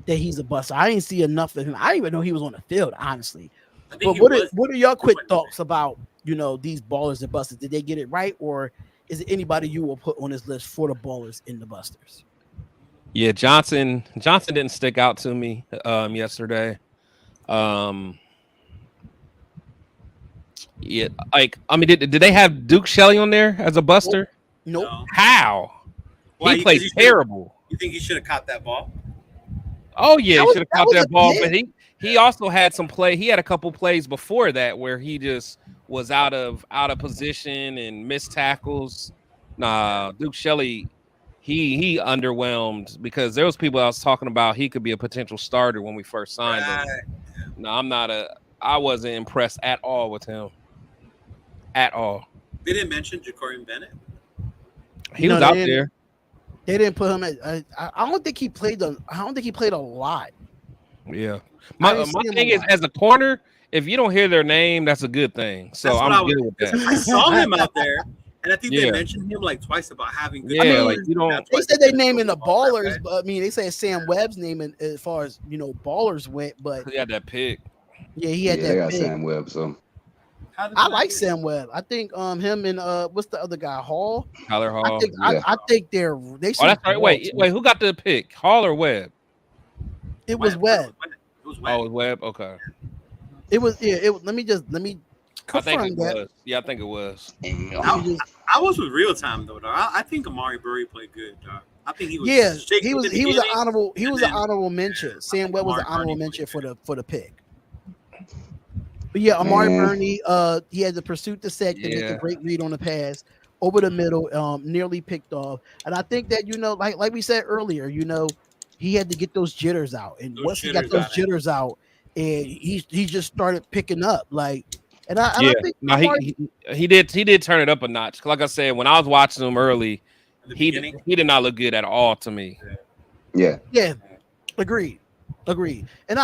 that he's a buster. I didn't see enough of him. I didn't even know he was on the field, honestly. I think But he was. what are your quick thoughts about these ballers and busters? Did they get it right, or is it anybody you will put on this list for the ballers and the busters? Yeah, Johnson didn't stick out to me yesterday. Yeah, like I mean, did they have Duke Shelley on there as a buster? Nope. No. How? Why, He played 'cause you should've- terrible. You think he should have caught that ball? Oh yeah, That he was- should have that caught was that a ball, hit. but he also had some play. He had a couple plays before that where he just was out of position and missed tackles. Nah, Duke Shelley, he underwhelmed because there was people I was talking about. He could be a potential starter when we first signed him. Right. No, I wasn't impressed at all with him. At all. They didn't mention Jacorian Bennett. He No, was they out didn't. there. They didn't put him at. I don't think he played. I don't think he played a lot. Yeah. I My didn't see him thing a is, lot. as a corner, if you don't hear their name, that's a good thing. So That's what I'm I was- good with that. I saw him out there, And I think they Yeah, mentioned him like twice about having good I yeah. Like mean, numbers. you don't. That's they why said they they couldn't throw naming the the ball that ballers, way. but I mean, they said Sam Webb's naming as far as ballers went. But He had that pick. yeah, he had Yeah, they that got pick. Sam Webb. So How did they I not like get him? Sam Webb. I think him and what's the other guy Hall. Tyler I Hall. think I, yeah, I think they Oh, should that's right. ball Wait, too. wait. Who got the pick? Hall or Webb? It was Webb. I thought it Webb. was Webb. It was Oh, Webb. it was Webb. Okay. It was yeah. Let me I think it confirm that. was. Yeah, I think it was. Let I, me just I was with real time though, dog. I think Amari Burry played good, dog. I think he yeah. was shaky at the He was an beginning, honorable and an then honorable mention. I Sam think Webb was an Amari honorable Burney played mention good. for the pick. But yeah, Amari man. Burney, he had to pursue the sack to make a Yeah. great read on the pass over the middle, nearly picked off. And I think that like we said earlier, he had to get those jitters out. And Those once he got jitters those out of him. jitters out, and he just started picking up. Like, and I Yeah. think No, Amari, he did turn it up a notch. Like I said, when I was watching him early, In the he beginning. he did not look good at all to me. Yeah, yeah, agreed. Agreed. And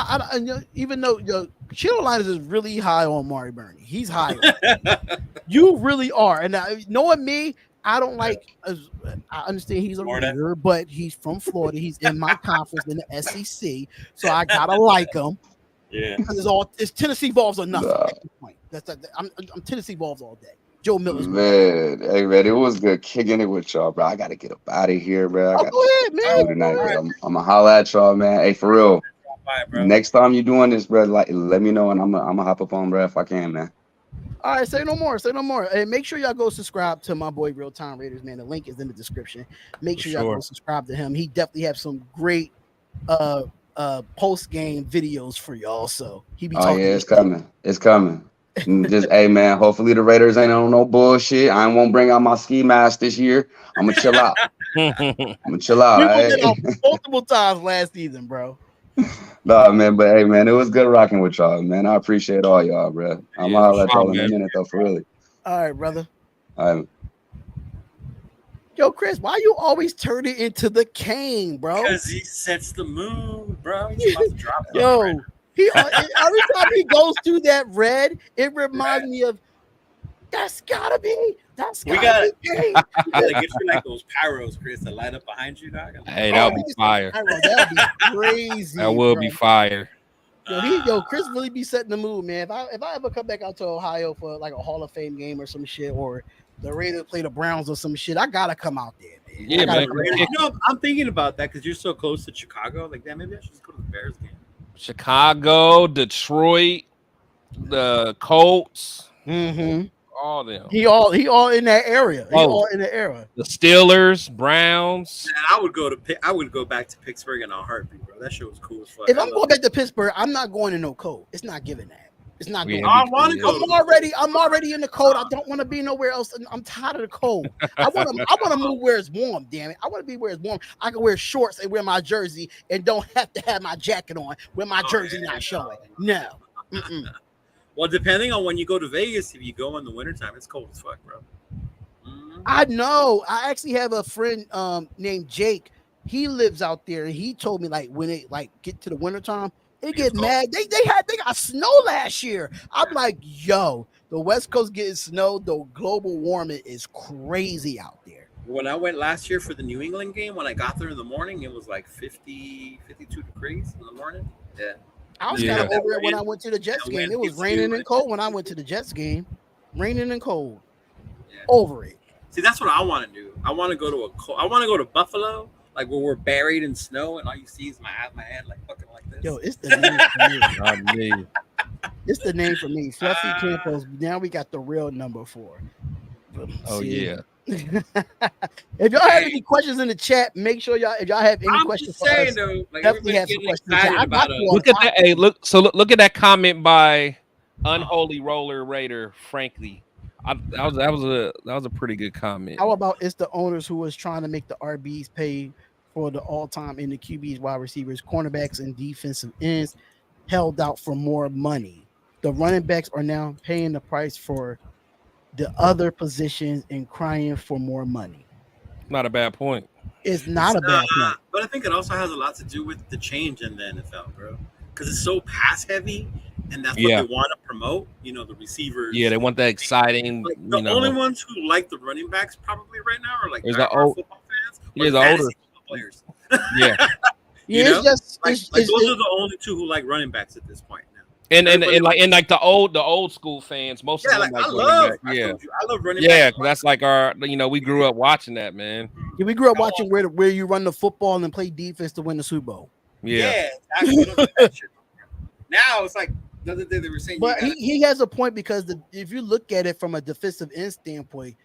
even though Chill Liners is really high on Amari Burney, he's high on him. You really are. And knowing me, I don't like. I understand he's a Florida. Raider, but he's from Florida. He's in my conference in the SEC, so I gotta like him Yeah. because it's Tennessee Vols or nothing nah, at this point. I'm Tennessee Vols all day. Joe Miller's my guy. man. Hey, man, it was good kicking it with y'all, bro. I gotta get up out of here, bro. I Oh, got go ahead, to man. do Oh, tonight, all Go but right. ahead. I'm gonna holla at y'all, man. Hey, for real. Bye, bro. Next time you doing this, bro, like let me know, and I'm gonna hop up on, bro, if I can, man. All right, say no more. Say no more. And make sure y'all go subscribe to my boy Real Time Raiders, man. The link is in the description. Make For sure y'all go sure. subscribe to him. He definitely have some great uh post game videos for y'all. So he be Oh yeah, talking it's this shit. coming. It's coming. Just hey man, hopefully the Raiders ain't on no bullshit. I won't bring out my ski mask this year. I'm gonna chill out. I'm gonna chill out. We All went that right. out multiple times last season, bro. Nah, man, but hey man, it was good rocking with y'all, man. I appreciate all y'all, bro. I'm Yeah, gonna no holler at y'all problem, in a man. minute though, for really. All right, brother. All right. Yo, Chris, why you always turn it into the cane, bro? Because he sets the mood, bro. He's about to drop something right Yo, every time he goes through that red, it reminds me of that's We gotta got be Kane. we gotta get you like those pyros, Chris, that light up behind you, dog. Hey, that Oh, would we be get some fire. pyro. That would be That crazy, would bro. be fire. Chris really be setting the mood, man. If I ever come back out to Ohio for like a Hall of Fame game or some shit, or the Raiders play the Browns or some shit, I gotta come out there, man. I Yeah, gotta man. come Come to kick You know, I'm thinking about that because you're so close to Chicago. Like, damn, maybe I should just go to the Bears game. Chicago, Detroit, the Colts, Mm-hmm. all them. He all in that area. He Oh, all in the area. the Steelers, Browns. Man, I would go back to Pittsburgh in a heartbeat, bro. That shit was cool as fuck. If I I'm love going back to Pittsburgh, I'm not going to no cold. It's not giving that. It's not doing Yeah, it. I want to yeah. go. I'm already in the cold. I don't want to be nowhere else. I'm tired of the cold. I want to move where it's warm, damn it. I want to be where it's warm. I can wear shorts and wear my jersey and don't have to have my jacket on when my jersey not showing. No. Mm-mm. Well, depending on when you go to Vegas, if you go in the wintertime, it's cold as fuck, bro. Mhm. I know. I actually have a friend named Jake. He lives out there and he told me like when it like get to the wintertime, it It's get cold. mad. They got snow last year. I'm like, yo, the West Coast getting snow, the global warming is crazy out there. When I went last year for the New England game, when I got there in the morning, it was like 50, 52 degrees in the morning. Yeah. I was Yeah. kind of That over it when I wind- went to the Jets that game. wind It was hits raining you and and- cold when I went to the Jets game. Raining and cold. Yeah. Over it. See, that's what I want to do. I want to go to I want to go to Buffalo, like where we're buried in snow, and all you see is my head, like fucking like this. Yo, it's the name for me. Not me. It's the name for me. Fluffy Campos. Now we got the real number 4. Oh See? yeah. If y'all have any questions in the chat, make sure if y'all have any I'm questions just for saying us, though, like definitely everybody's have some getting questions in the chat. excited I about got you on Look at that. Hey, look at that comment by Uh-oh. Unholy Roller Raider. Frankly, that was a pretty good comment. How about it's the owners who was trying to make the RBs pay for the all-time in the QBs, wide receivers, cornerbacks, and defensive ends held out for more money. The running backs are now paying the price for the other positions and crying for more money. Not a bad point. It's not a bad point. But I think it also has a lot to do with the change in the NFL, bro. Because it's so pass heavy, and that's what Yeah. they want to promote. The Yeah, receivers. they want that exciting, Like the only ones who like the running backs probably right now are like there's the diehard old, football fans or yeah, the the older, fantasy football players. yeah. You Yeah, it's know, just like those are the only two who like running backs at this point now. And Everybody, like the old school fans, most of yeah, them like like running back. I Yeah. told you, I love running Yeah, backs. 'cause that's like our, we grew up watching that, man. yeah, we grew up watching where you run the football and play defense to win the Super Bowl. Yeah. Yeah, actually, we don't do that shit. Now it's like the other day they were saying, But he has a point because if you look at it from a defensive end standpoint,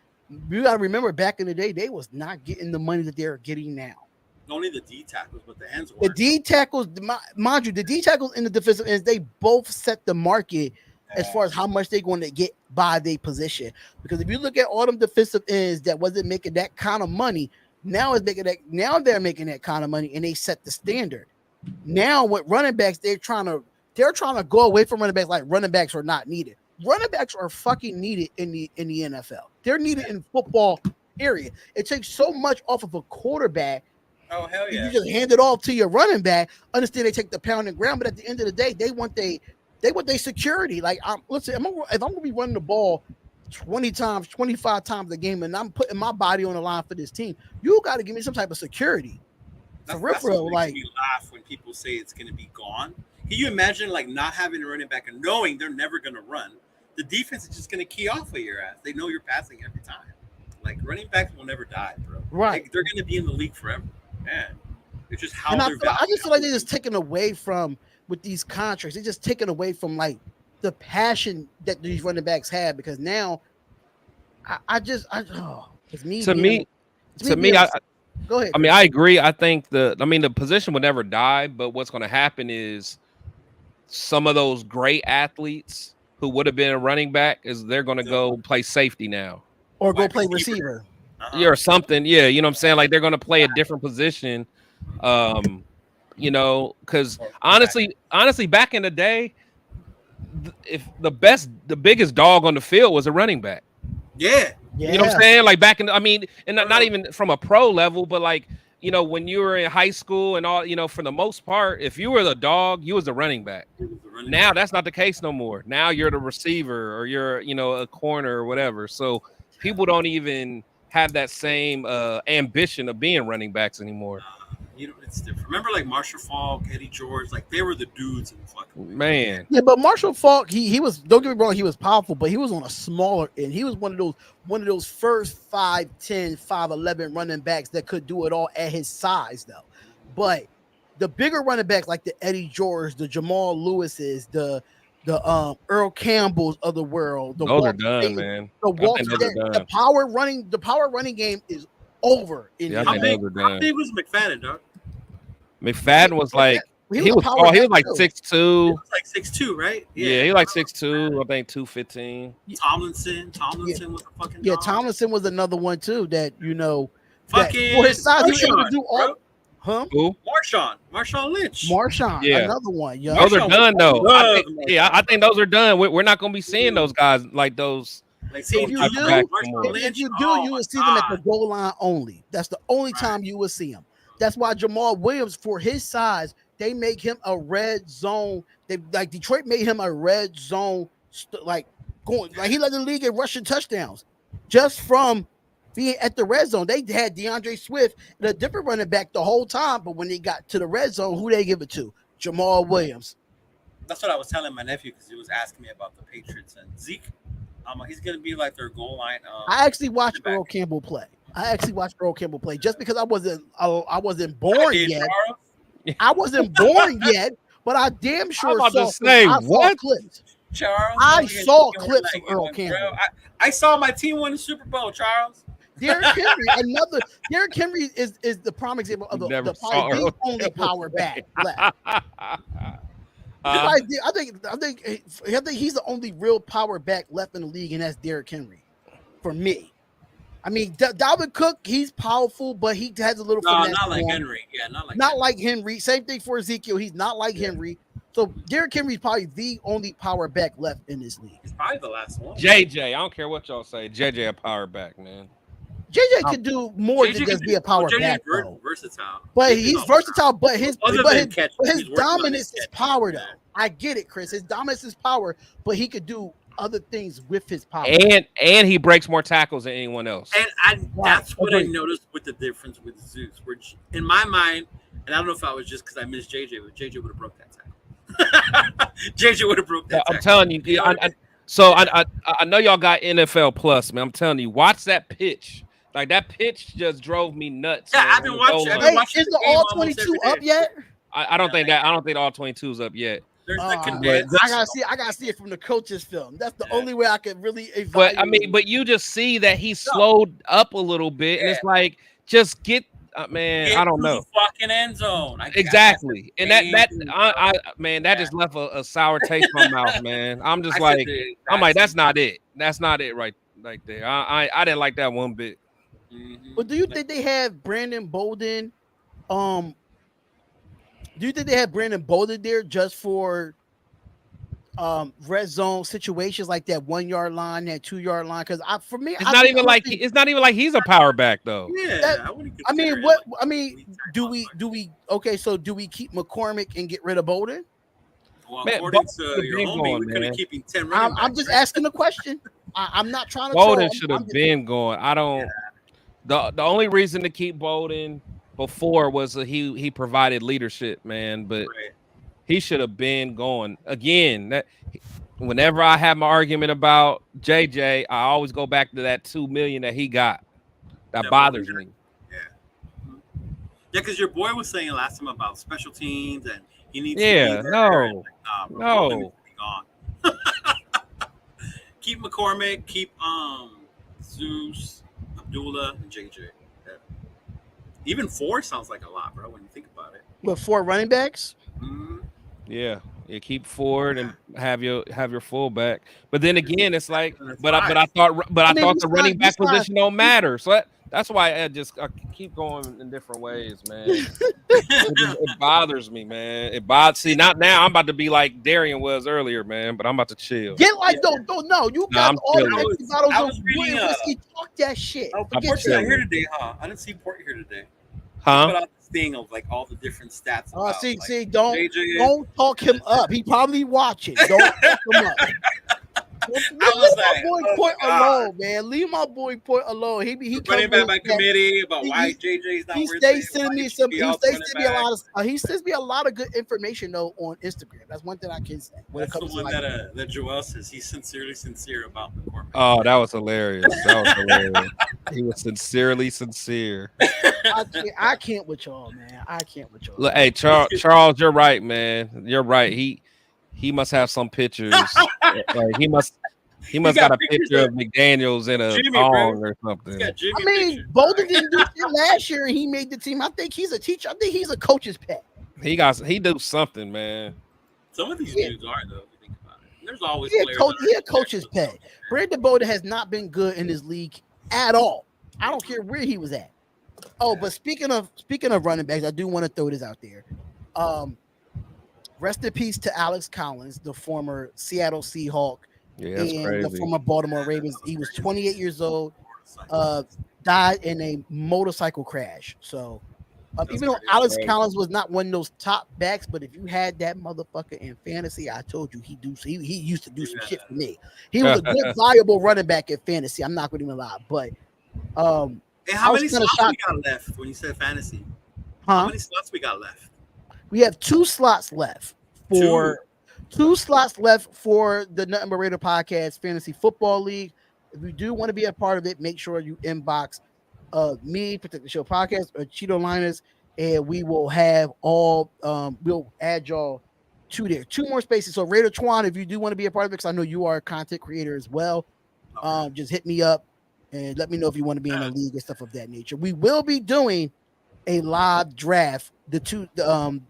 you got to remember back in the day they was not getting the money that they're getting now. only the D tackles, but the ends The were. D tackles, mind you, the D tackles and the defensive ends, they both set the market as far as how much they're going to get by their position. Because if you look at all them defensive ends that wasn't making that kind of money, now they're making that kind of money and they set the standard. Now with running backs, they're trying to go away from running backs like running backs are not needed. Running backs are fucking needed in the NFL. They're needed in football, period. It takes so much off of a quarterback. Oh hell yeah! You just hand it off to your running back. Understand they take the pound and ground, but at the end of the day, they want their security. Like, listen, if I'm gonna be running the ball 20 times, 25 times a game, and I'm putting my body on the line for this team, you got to give me some type of security. That's For real, what like makes me laugh when people say it's going to be gone. Can you imagine like not having a running back and knowing they're never going to run? The defense is just going to key off of your ass. They know you're passing every time. Like running backs will never die, bro. Right. Like, they're going to be in the league forever. Man, it's just how and they're I just feel like they're just taken away from with these contracts. They're just taken away from like the passion that these running backs have because now it's me. To me, go ahead. I mean, I agree. I think the position would never die, but what's going to happen is some of those great athletes who would have been a running back they're going to go play safety now or go play receiver. Yeah, or something. Yeah, you know what I'm saying? Like they're going to play a different position. Because honestly, back in the day, if the biggest dog on the field was a running back. Yeah. You know what I'm saying? Like back in, and not even from a pro level, but like, when you were in high school and all, for the most part, if you were the dog, you was a running back. Now that's not the case no more. Now you're the receiver or you're, a corner or whatever. So people don't even have that same ambition of being running backs anymore. It's different. Remember, like Marshall Faulk, Eddie George, like they were the dudes in the fucking man. Yeah, but Marshall Faulk, he was. Don't get me wrong, he was powerful, but he was on a smaller end. He was one of those first 5'10", 5'11" running backs that could do it all at his size, though. But the bigger running backs like the Eddie George, the Jamal Lewis's, the Earl Campbell's of the world, those are done, man. The power running game is over. How big was McFadden, dog? McFadden was like he was like 6'2". He was like 6'2", right? Yeah, he was like 6'2", I think 215. Tomlinson was a fucking dog. Tomlinson was another one too that fucking for his size Marshawn, he was able to do all. Huh? Who? Marshawn Lynch. Another one. Yeah. Those are done though. I think those are done. We're not gonna be seeing those guys like those. If you do, you will see them at the goal line only. That's the only time you will see them. That's why Jamal Williams, for his size, they make him a red zone. Detroit made him a red zone, he led the league in rushing touchdowns just from being at the red zone. They had DeAndre Swift and a different running back the whole time, but when they got to the red zone, who they give it to? Jamal Williams. That's what I was telling my nephew because he was asking me about the Patriots and Zeke. He's gonna be like their goal line. I actually watched Earl Campbell play. Just because I wasn't born yet. I wasn't born yet, but I damn sure saw clips. Charles, I saw clips of Earl Campbell. I saw my team win the Super Bowl, Charles. Derrick Henry is the prime example of the only power back left. I think he's the only real power back left in the league, and that's Derrick Henry for me. I mean, Dalvin Cook, he's powerful, but he has a little. No, not like Henry. Yeah, not like Henry. Same thing for Ezekiel. He's not like Henry. So Derrick Henry is probably the only power back left in this league. He's probably the last one. JJ, I don't care what y'all say. JJ a power back, man. JJ could do more than JJ can just be a well, power JJ is back though. versatile. But JJ's he's all versatile. But other than catching, his he's working on his dominance is catching. power though. Yeah. I get it, Chris. His dominance is power, but he could do other things with his power. And he breaks more tackles than anyone else. And Right. that's what I Agreed. noticed with the difference with Zeus. Where in my mind, and I don't know if I was just because I missed JJ, but JJ would have broke that tackle. JJ would have broke that I'm tackle. telling you. You know what I mean? So I know y'all got NFL Plus, man. I'm telling you, watch that pitch. Like that pitch just drove me nuts. Yeah, man, I've been on the goal watching. I've line. been Hey, watching is the the game all almost 22 every up day. yet? I don't think that. I don't think all 22's up yet. There's the I condensed. gotta see it from the coach's film. That's the only way I could really evaluate. But I mean, but you just see that he slowed up a little bit, and it's like, just get, man. Get I don't to know the fucking end zone. exactly, and that Dude, man, that just left a sour taste in my mouth, man. I'm just I said like, the I'm like, exact that's not it. That's not it right there. I didn't like that one bit. But do you think they have Brandon Bolden? Do you think they have Brandon Bolden there just for red zone situations like that 1 yard line, that 2 yard line? Because for me, It's not even like he's a power back though. Yeah, I mean, what I mean, do we? Okay, so do we keep McCormick and get rid of Bolden? Well, Man, according Bolden to should've your been homie, going, we could man. have keeping 10 running I'm backs, just right? asking a question. I'm not trying to. Bolden troll. should have I'm just- been going. I don't. The only reason to keep Bolden before was that he provided leadership, man. But Right. he should have been going again. That whenever I have my argument about JJ, I always go back to that $2 million that he got. That bothers me. Yeah, because your boy was saying last time about special teams and he needs Yeah, to be there. no, Bro, no. Bolden needs to be gone. Keep McCormick, keep Zeus, Abdullah, and JJ. Yeah. Even 4 sounds like a lot, bro, when you think about it. With 4 running backs. Mhm. Yeah, you keep Ford and have your fullback. But then again, it's like, And but I five. thought I mean, the running back he's fine. position don't matter. So that's why I keep going in different ways, man. It bothers me, man. It bothers. See, not now. I'm about to be like Darian was earlier, man. But I'm about to chill. Get like don't no. You Nah, got I'm all chilling. the I empty bottles was of reading, whiskey. Talk that shit. Oh, Forget Port's that. not here today, huh? I didn't see Port here today. He Huh? put out this thing of like all the different stats. About, See, like, don't talk him up. He probably watching. Don't talk him up. Leave was my like, boy oh Point my God. alone, man. Leave my boy Point alone. He running back by comes with- committee about he- why JJ's not He worth stays it, sending why me he should some. be He out stays running sending me a back. lot of. He sends me a lot of good information though on Instagram. That's one thing I can say. When That's it the comes to one like, that Joel says. He's sincerely sincere about McCormick. Oh, that was hilarious. He was sincerely sincere. I can't with y'all, man. I can't with y'all. Look, hey, Charles, you're right, man. You're right. He must have some pictures. Like he must got got a pictures picture of of McDaniels in a Jimmy, thong bro. or something. He's got Jimmy I mean, pictures. Bolden didn't do shit last year, and he made the team. I think he's a teacher. I think he's a coach's pet. He do something, man. Some of these Yeah. dudes are though. If you think about it. There's always He a players coach. that He are a coach's pet. Brandon Bolden has not been good in this league at all. I don't care where he was at. Oh, but speaking of running backs, I do want to throw this out there. Rest in peace to Alex Collins, the former Seattle Seahawk Yeah, that's and crazy. the former Baltimore Ravens. He was 28 years old. Died in a motorcycle crash. So, even though Alex Collins was not one of those top backs, but if you had that motherfucker in fantasy, I told you he used to do some shit for me. He was a good, viable running back in fantasy. I'm not going to even lie, but Hey, how I was many kinda slots shocked. we got left when you said fantasy? How huh? many slots we got left? We have 2 slots left for two slots left for the Nothing But Raider Podcast Fantasy Football League. If you do want to be a part of it, make sure you inbox me, Protect the Show Podcast, or Cheeto Liners, and we will have all. We'll add y'all to there. 2 more spaces. So Raider Twan, if you do want to be a part of it, because I know you are a content creator as well, just hit me up and let me know if you want to be in the league and stuff of that nature. We will be doing a live draft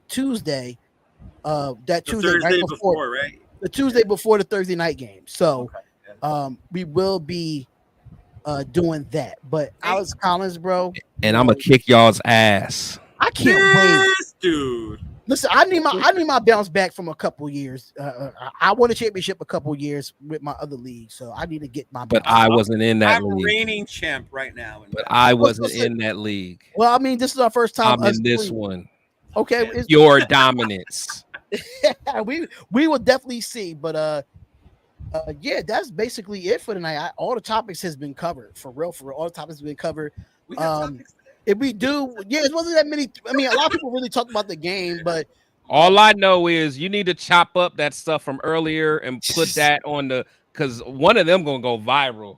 Tuesday. That Tuesday Thursday right before, right? the Tuesday before the Thursday night game. So we will be doing that. But Alex Collins, bro, And I'm gonna kick y'all's ass. I can't wait. Yes, dude. Listen, I need my bounce back from a couple years. I won a championship a couple years with my other league, so I need to get my But bounce I back. wasn't in that I'm league. reigning champ right now in But I basketball. wasn't in that league. Well, I mean, this is our first time I'm us in this three. one. Okay, Okay. Your dominance. we will definitely see, but yeah, that's basically it for tonight. All the topics has been covered for real. For real, all the topics have been covered. We got Um, topics today. if we do, yeah, it wasn't that many. I mean, a lot of people really talked about the game, but All I know is you need to chop up that stuff from earlier and put that on the because one of them gonna go viral.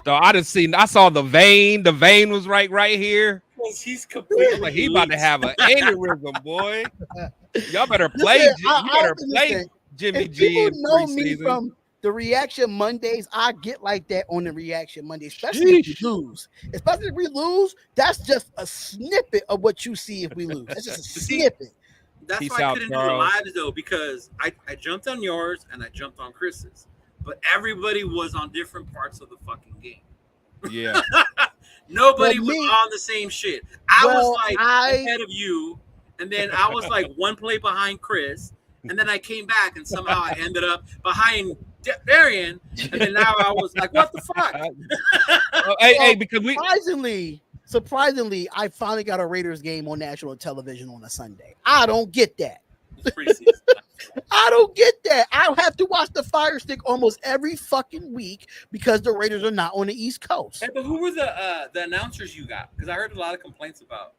So I saw the vein. The vein was right here. He's I'm completely like he about to loose. have an aneurysm, boy. Y'all better listen, You better play listen, Jimmy if G people in know me preseason. from the Reaction Mondays, I get like that on the Reaction Monday, especially if we Sheesh. lose. Especially if we lose, that's just a snippet of what you see if we lose. That's just a See, snippet. That's Peace why I out, couldn't do the Charles. lives though, because I jumped on yours and I jumped on Chris's, but everybody was on different parts of the fucking game. Yeah. Nobody Well, was me- on the same shit. I was Well, like I ahead of you, and then I was like one play behind Chris, and then I came back and somehow I ended up behind Darian, and then now I was like, what the fuck? Hey, because we surprisingly, I finally got a Raiders game on national television on a Sunday. I don't get that. It's preseason. I don't get that. I have to watch the Fire Stick almost every fucking week because the Raiders are not on the East Coast. Hey, but who were the announcers you got? Because I heard a lot of complaints about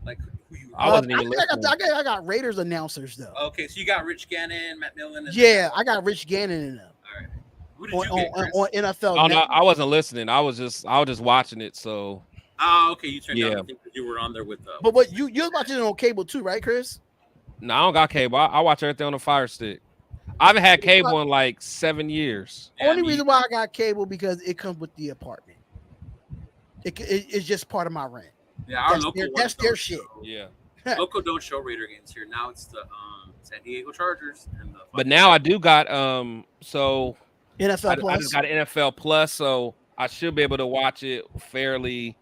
like who you. I wasn't even I listening. got Raiders announcers though. Okay, so you got Rich Gannon, Matt Millen. And Yeah, I got Rich Gannon in them All right. Who did on, you get, Chris? on NFL. Oh no, Network. I wasn't listening. I was just watching it. So Oh, okay. You turned Yeah. down the thing because you were on there with the. But what you're watching it on cable too, right, Chris? no, I don't got cable. I watch everything on the Fire Stick. I haven't had cable in like 7 years. Yeah, Only I mean, reason why I got cable because it comes with the apartment. It's just part of my rent. Yeah, our That's local their- ones that's their don't shit. show- Yeah. Local don't show Raider games here. Now it's the San Diego Chargers and the. But now I do got so NFL I Plus. just got an NFL Plus, so I should be able to watch it fairly.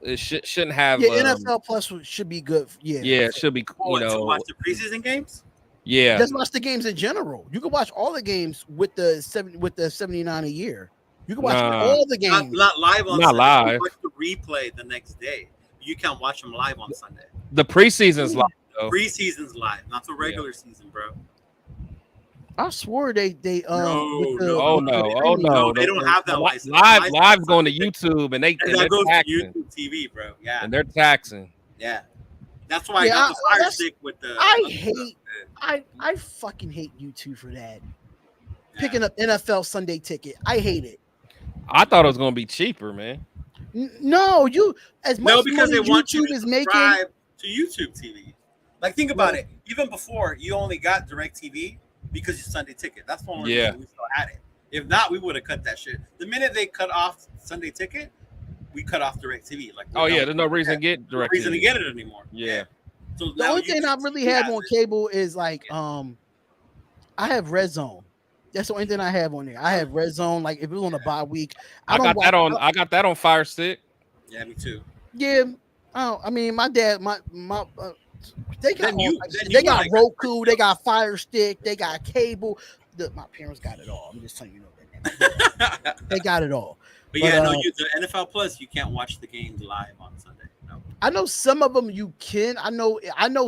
It shouldn't have Yeah, NFL Plus should be good. Yeah, yeah, it should be Oh, to watch know the preseason games. yeah. Just watch the games in general. You can watch all the games with the 79 a year. You can watch Nah. all the games. Not live on Not Sunday. live. You watch the replay the next day. You can't watch them live on Sunday. The preseason's live though. Preseason's live, not the regular season, bro. I swore they No, with the- no. Oh with the no, streaming. oh no. They don't have that license. Live's going to YouTube and And they're that goes to taxing. YouTube TV, bro. Yeah, And they're taxing. yeah. That's why Yeah, I got the Fire that's- Stick with the. I fucking hate YouTube for that. Picking up NFL Sunday ticket. I hate it. I thought it was gonna be cheaper, man. No, you as much No, because money they want you YouTube to is making. subscribe to YouTube TV. Like, think about it. Even before, you only got DirecTV because you Sunday ticket. That's the only Yeah. reason we still had it. If not, we would have cut that shit. The minute they cut off Sunday ticket, we cut off DirecTV. Like, Oh yeah, there's no reason to get no direct. reason to get it anymore. Yeah. So The now only thing I YouTube really TV have has on it. cable is like I have Red Zone. That's the only thing I have on there. I have Red Zone. Like if it was on a bye week, I got that on Fire Stick. Yeah, me too. Yeah. Oh, I mean, my dad, my they got Then you they got like- Roku, they got Fire Stick, they got cable. My parents got it all. I'm just telling you that. They got it all. But yeah, But, no, the NFL Plus, you can't watch the games live on Sunday. No, I know some of them you can. I know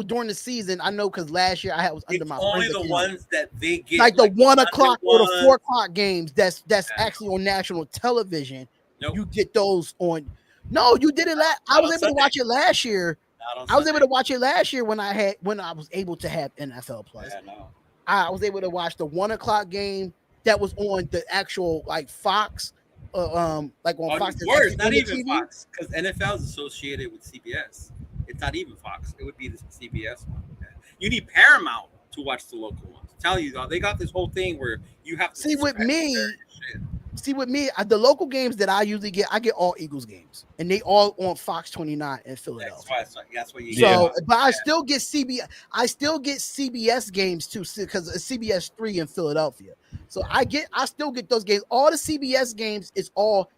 during the season. I know because last year was under it's my only friend's the account. ones that they get, like the 1 o'clock or the Sunday 4 o'clock games. That's Yeah. actually on national television. Nope. You get those on. No, you did it last. I Not was on able to Sunday. watch it last year. Not on I was Sunday. able to watch it last year when I was able to have NFL Plus. Yeah, no. I was able to watch the 1 o'clock game that was on the actual like Fox, like on Oh, Fox. worse, not on the even TV. Fox, because NFL is associated with CBS. It's not even Fox. It would be the CBS one. Yeah. You need Paramount to watch the local ones. Tell you, they got this whole thing where you have to See, with subscribe to me, their shit. the local games that I usually get, I get all Eagles games, and they all on Fox 29 in That's Philadelphia. why. That's why you. Yeah. So, but I still get CBS games too because it's CBS 3 in Philadelphia. So I still get those games. All the CBS games is all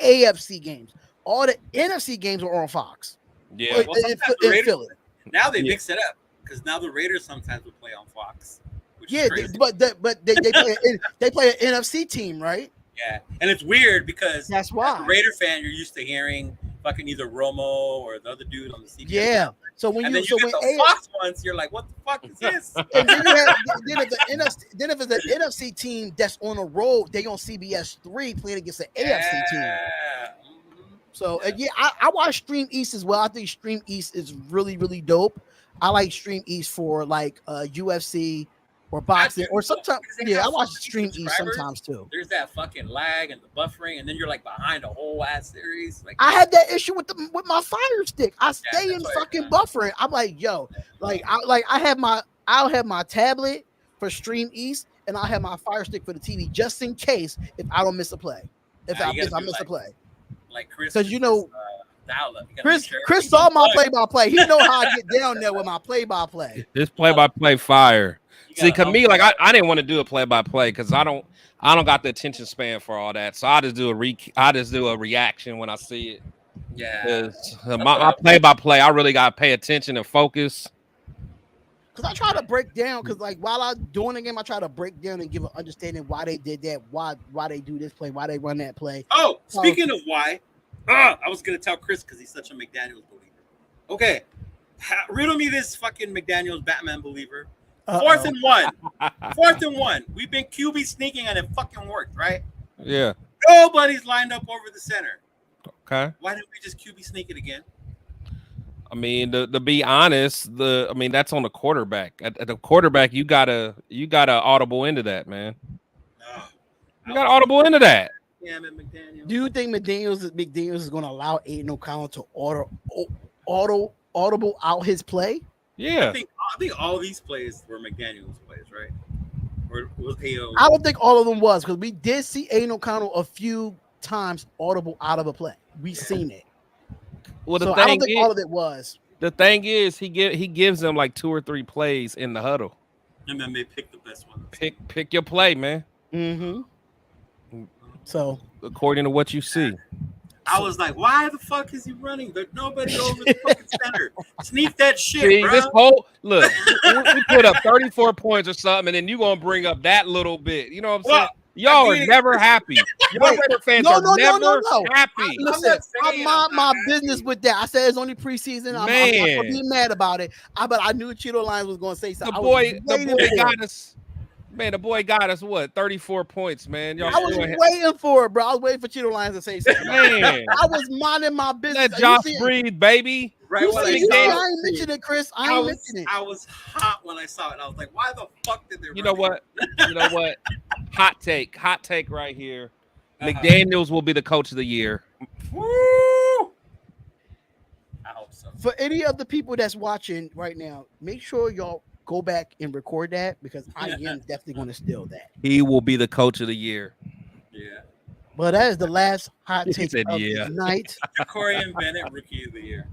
AFC games. All the NFC games are on Fox. Yeah. Well, sometimes in the Raiders, Philly. Now they mix it up because now the Raiders sometimes will play on Fox. Which Yeah, is crazy. but they play an NFC team, right? Yeah, and it's weird because That's as why. a Raider fan, you're used to hearing fucking either Romo or the other dude on the CBS. Yeah. channel. So when And you then you get the Fox ones, you're like, what the fuck is this? and then you have then if it's an NFC team that's on the road, they on CBS 3 playing against the AFC team. Mhm. So I watch Stream East as well. I think Stream East is really, really dope. I like Stream East for like UFC or boxing or sometimes. Because they Yeah, I have watch so many Stream East subscribers, sometimes too. There's that fucking lag and the buffering, and then you're like behind a whole ass series. Like I had that issue with my Fire Stick. I stay in that's why, fucking buffering. I'm like, yo, I'll have my tablet for Stream East and I'll have my Fire Stick for the TV just in case if I don't miss a play. If I miss a play. Like Chris, because you know, dial-up. You gotta Chris make sure Chris everything's saw my on. play-by-play. He know how I get down there with my play-by-play. This play-by-play fire. You See, gotta cause me, like I didn't want to do a play-by-play because I don't got the attention span for all that. So I just do a reaction when I see it. Yeah. 'Cause my play-by-play, I really gotta pay attention and focus. Because I try to break down, because like while I'm doing the game, I try to break down and give an understanding why they did that, why they do this play, why they run that play. Oh, speaking of why, I was gonna tell Chris because he's such a McDaniels believer. Okay, riddle me this fucking McDaniels Batman believer. Fourth and one. We've been QB sneaking and it fucking worked, right? Yeah. Nobody's lined up over the center. Okay. Why didn't we just QB sneak it again? I mean, to be honest, that's on the quarterback. At the quarterback, you gotta audible into that, man. No. You got audible into that. Damn it, McDaniels. Do you think McDaniels is going to allow Aiden O'Connell to audible out his play? Yeah. I think all these plays were McDaniels plays, right? Or was AO? I don't think all of them was, because we did see Aiden O'Connell a few times audible out of a play. We seen it. Well, So I don't think all of it was. The thing is, he gives them like 2 or 3 plays in the huddle. And then they pick the best one. Pick your play, man. Mm-hmm. So according to what you see. I was like, why the fuck is he running? There's nobody over the fucking center. Sneak that shit, See, bro. this whole look, we put up 34 points or something, and then you gonna bring up that little bit. You know what I'm saying? Y'all are never happy. Y'all Raider fans are never happy. Listen, I mind my business with that. I said it's only preseason. I'm not gonna be mad about it. But I knew Cheeto Lions was gonna say something. The boy got us. Man, the boy got us what 34 points, man. Y'all I was waiting for it, bro. I was waiting for Cheeto Lions to say something. Man, I was minding my business. Let Josh breathe, baby. Right, I ain't mentioned it, Chris. I was hot when I saw it. I was like, why the fuck did they You know what? Hot take right here. McDaniels will be the coach of the year. Woo! I hope so. For any of the people that's watching right now, make sure y'all go back and record that, because I am definitely going to steal that. He will be the coach of the year. Yeah. But that is the last hot take of the night. Ja'Cory Bennett, rookie of the year.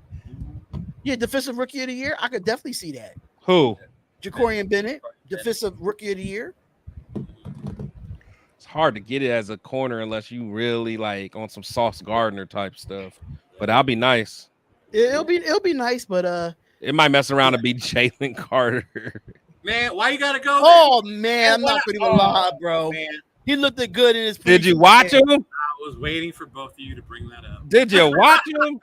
Yeah, defensive rookie of the year. I could definitely see that. Who? Ja'Cory Bennett, defensive rookie of the year. It's hard to get it as a corner unless you really like on some Sauce Gardner type stuff. But that'll be nice. It'll be nice, but it might mess around and be Jalen Carter. Man, why you gotta go there? Oh man, I'm not gonna even lie, bro. Man. He looked good in his. Did you watch him? I was waiting for both of you to bring that up. Did you watch him?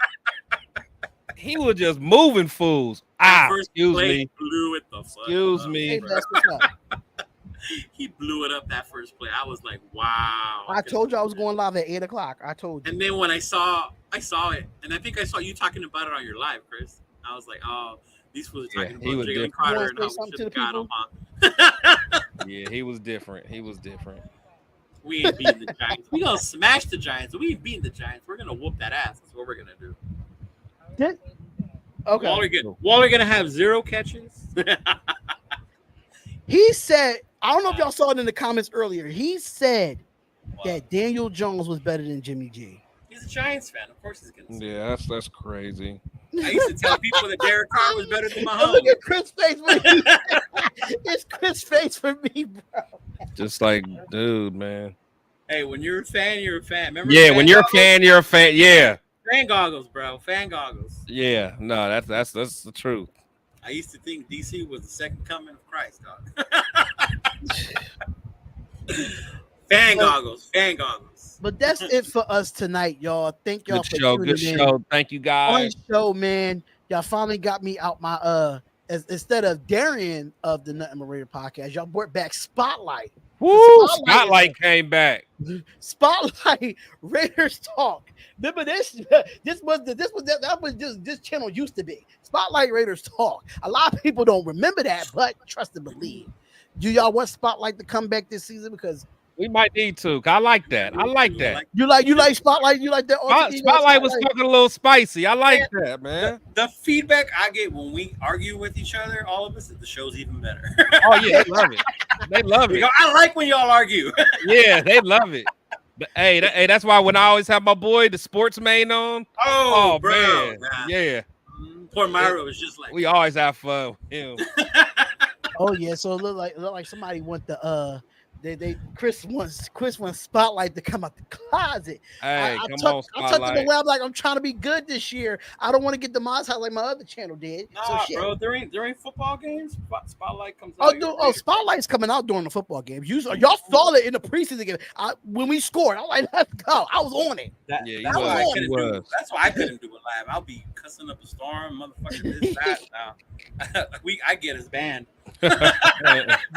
He was just moving fools. Excuse me. Blew it the fuck Excuse up, me. Hey, that's what's up. He blew it up that first play. I was like, wow. I told you I was going live at 8:00. I told you. And then when I saw it, and I think I saw you talking about it on your live, Chris. I was like, oh, these fools are talking about Jalen Carter and how we should have got him, huh? Yeah, he was different. We ain't beating the Giants. We gonna smash the Giants. We ain't beating the Giants. We're gonna whoop that ass. That's what we're gonna do. Okay. Waller gonna have 0 catches. He said, I don't know if y'all saw it in the comments earlier. He said that Daniel Jones was better than Jimmy G. He's a Giants fan. Of course he's gonna say. Yeah, that's crazy. I used to tell people that Derek Carr was better than Mahomes. Look at Chris' face for me. It's Chris' face for me, bro. Just like, dude, man. Hey, when you're a fan, you're a fan. Remember? Yeah, when you're a fan, you're a fan. Yeah. Fan goggles, bro. Fan goggles. Yeah, no, that's the truth. I used to think DC was the second coming of Christ, dog. Fan But, goggles, fan goggles. but that's it for us tonight, y'all. Thank y'all Good for show. Good tuning in. show. Thank you, Fun guys. show, man. Y'all finally got me out my instead of Darian of the Nothing But Radio podcast, y'all brought back Spotlight. Woo! Spotlight Spotlight came back. Spotlight Raiders talk. Remember this? That was just this channel used to be Spotlight Raiders talk. A lot of people don't remember that, but trust and believe. Do y'all want Spotlight to come back this season? Because We might need to. I like that. I like that. you like Spotlight. You like that Spotlight was talking a little spicy. I like that, man. The feedback I get when we argue with each other, all of us, is the show's even better. Oh yeah, they love it. They love it. I like when y'all argue. Yeah, they love it. Hey, that's why when I always have my boy, the sports main on. Oh, bro, man, nah. yeah. Poor Myra was just like, We always have fun with him. Oh yeah, so it look like somebody want the Chris wants Spotlight to come out the closet. Hey, I come tucked on, in the Spotlight. web like I'm trying to be good this year. I don't want to get demonetized like my other channel did. nah, So shit. bro, during football games, Spotlight comes out. Spotlight's coming out during the football games. Y'all saw it in the preseason game. When we scored, I'm like, let's go. I was on it. Yeah, he That's was. why I He couldn't was. do. That's why I couldn't do it live. I'll be cussing up a storm, motherfucker. This that. Nah. I get his banned.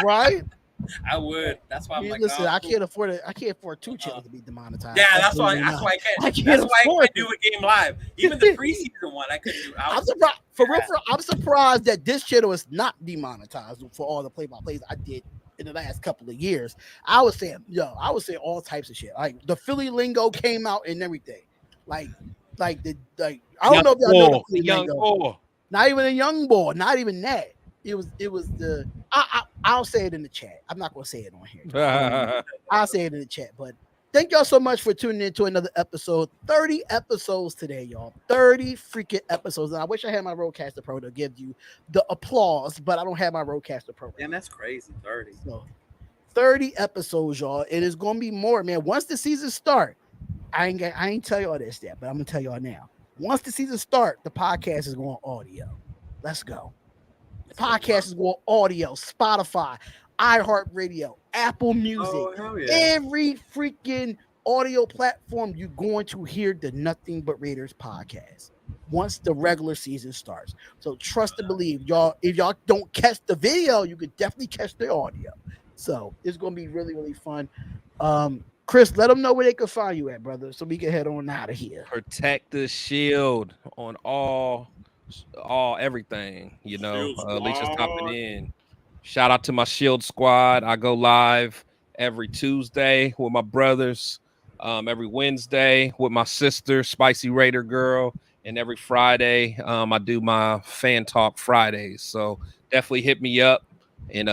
Right? I would. That's why I'm like, Listen, oh, I cool. can't afford two channels to be demonetized. Yeah, that's why I can't. That's why I can't do a game live. Even the preseason one, I couldn't do. I'm surprised. For real, I'm surprised that this channel is not demonetized for all the play-by-plays I did in the last couple of years. I was saying all types of shit. Like the Philly lingo came out and everything. Like I don't know if y'all know the young lingo. boy. Not even a young boy. Not even that. It was the. I'll say it in the chat. I'm not gonna say it on here. I'll say it in the chat. But thank y'all so much for tuning in to another episode. 30 episodes today, y'all. 30 freaking episodes. And I wish I had my Roadcaster Pro to give you the applause, but I don't have my Roadcaster Pro. And that's crazy. 30. So 30 episodes, y'all. It is gonna be more, man. Once the season start, I ain't tell y'all this yet, but I'm gonna tell y'all now. Once the season start, the podcast is going audio. Let's go. The podcast is going audio, Spotify, iHeartRadio, Apple Music, hell yeah. every freaking audio platform you're going to hear the Nothing But Raiders podcast once the regular season starts. So trust and believe, y'all. If y'all don't catch the video, you could definitely catch the audio. So it's going to be really, really fun. Chris, let them know where they can find you at, brother, so we can head on out of here. Protect the shield on all everything. You know, Alicia's topping in. Shout out to my Shield squad. I go live every Tuesday with my brothers, every Wednesday with my sister, Spicy Raider Girl, and every Friday I do my Fan Talk Fridays. So definitely hit me up and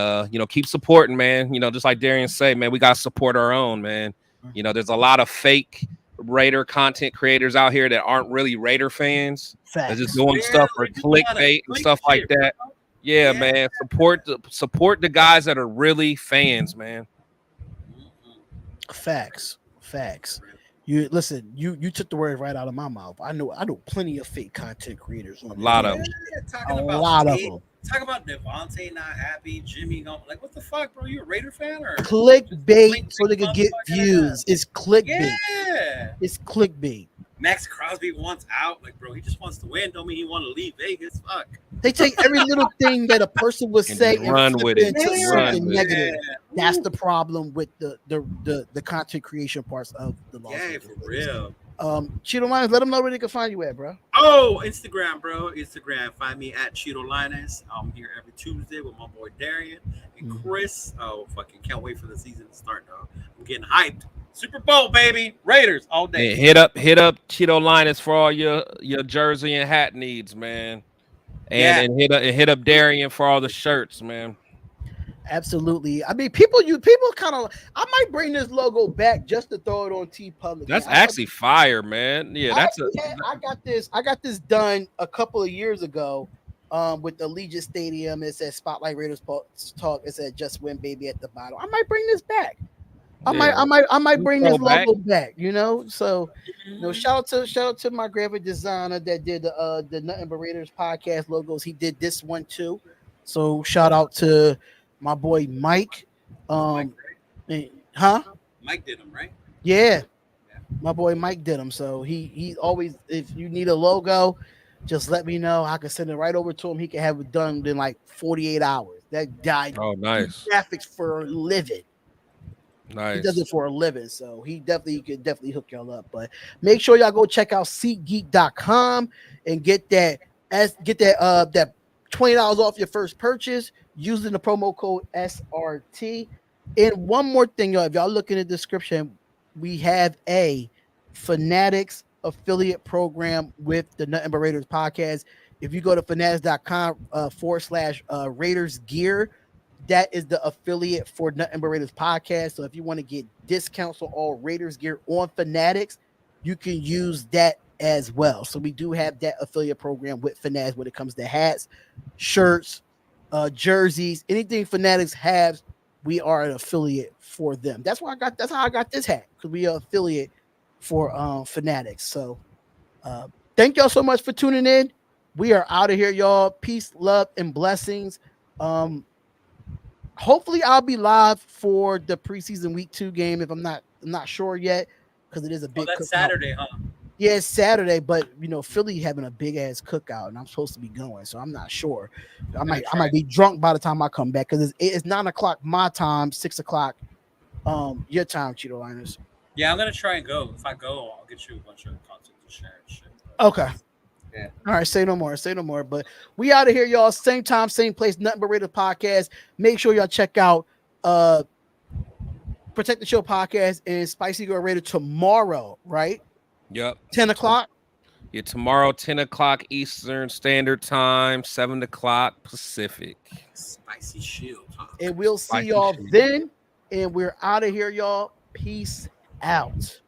keep supporting, man. Just like Darian say, man, we gotta support our own, man. There's a lot of fake Raider content creators out here that aren't really Raider fans. They're just doing stuff for clickbait and stuff like that. Yeah, man. Support the guys that are really fans, man. Facts. You listen. You took the word right out of my mouth. I know plenty of fake content creators. A lot of them. Talk about Devontae not happy, Jimmy going like, what the fuck, bro? You a Raider fan or clickbait so they could get views? It's clickbait. Yeah, it's clickbait. Max Crosby wants out, like, bro. He just wants to win. Don't mean he want to leave Vegas. Fuck. They take every little thing that a person would say and run with it. Into something negative. That's the problem with the content creation parts of the Los Angeles. For real. Cheeto Linus, let them know where they can find you at, bro. Oh, Instagram, bro. Instagram. Find me at Cheeto Linus. I'm here every Tuesday with my boy Darian and Chris. Oh, fucking can't wait for the season to start, dog. I'm getting hyped. Super Bowl, baby. Raiders all day. Hit up Cheeto Linus for all your jersey and hat needs, man. And hit up Darian for all the shirts, man. Absolutely. I mean, people kind of. I might bring this logo back just to throw it on TeePublic. That's actually fire, man. Yeah, I got this done a couple of years ago, with the Allegiant Stadium. It says Spotlight Raiders Talk. It said "Just Win, Baby" at the bottom. I might bring this back. Yeah. I might bring this Throwback. logo back, you know. So, Mhm. shout out to my graphic designer that did the Nothing But Raiders podcast logos. He did this one too. So shout out to my boy Mike. Mike, Um, right? huh? Mike did them, right? Yeah, Yeah. my boy Mike did them. So he always, if you need a logo, just let me know. I can send it right over to him. He can have it done in like 48 hours. That guy Oh, do nice. graphics for a living. He does Nice. it for a living, so he could definitely hook y'all up. But make sure y'all go check out SeatGeek.com and get that $20 off your first purchase using the promo code SRT. And one more thing, y'all, if y'all look in the description, we have a Fanatics affiliate program with the Nothing But Raiders podcast. If you go to fanatics.com / Raiders gear, that is the affiliate for Nothing But Raiders podcast. So if you want to get discounts on all Raiders gear on Fanatics, you can use that as well. So we do have that affiliate program with Fanatics when it comes to hats, shirts, jerseys, anything Fanatics has. We are an affiliate for them. That's how I got this hat, because we are affiliate for Fanatics. So thank y'all so much for tuning in. We are out of here, y'all. Peace, love, and blessings. Hopefully I'll be live for the preseason week 2 game. If I'm not sure yet, because it is a Oh, big that's cookout. Saturday, huh? Yeah, it's Saturday, but Philly having a big ass cookout, and I'm supposed to be going, so I'm not sure. I'm gonna I try. might be drunk by the time I come back, because it's 9 o'clock my time, 6 o'clock your time, Cheeto Liners. Yeah, I'm gonna try and go. If I go, I'll get you a bunch of content to share and shit. Okay. Yeah. All right, say no more. Say no more. But we out of here, y'all. Same time, same place. Nothing But Raiders podcast. Make sure y'all check out Protect the Show podcast and Spicy Girl Raider tomorrow, right? Yep. 10 o'clock. Yeah, tomorrow, 10 o'clock Eastern Standard Time, 7 o'clock Pacific. Spicy shield, huh? And we'll see Spicy y'all shit. then. And we're out of here, y'all. Peace out.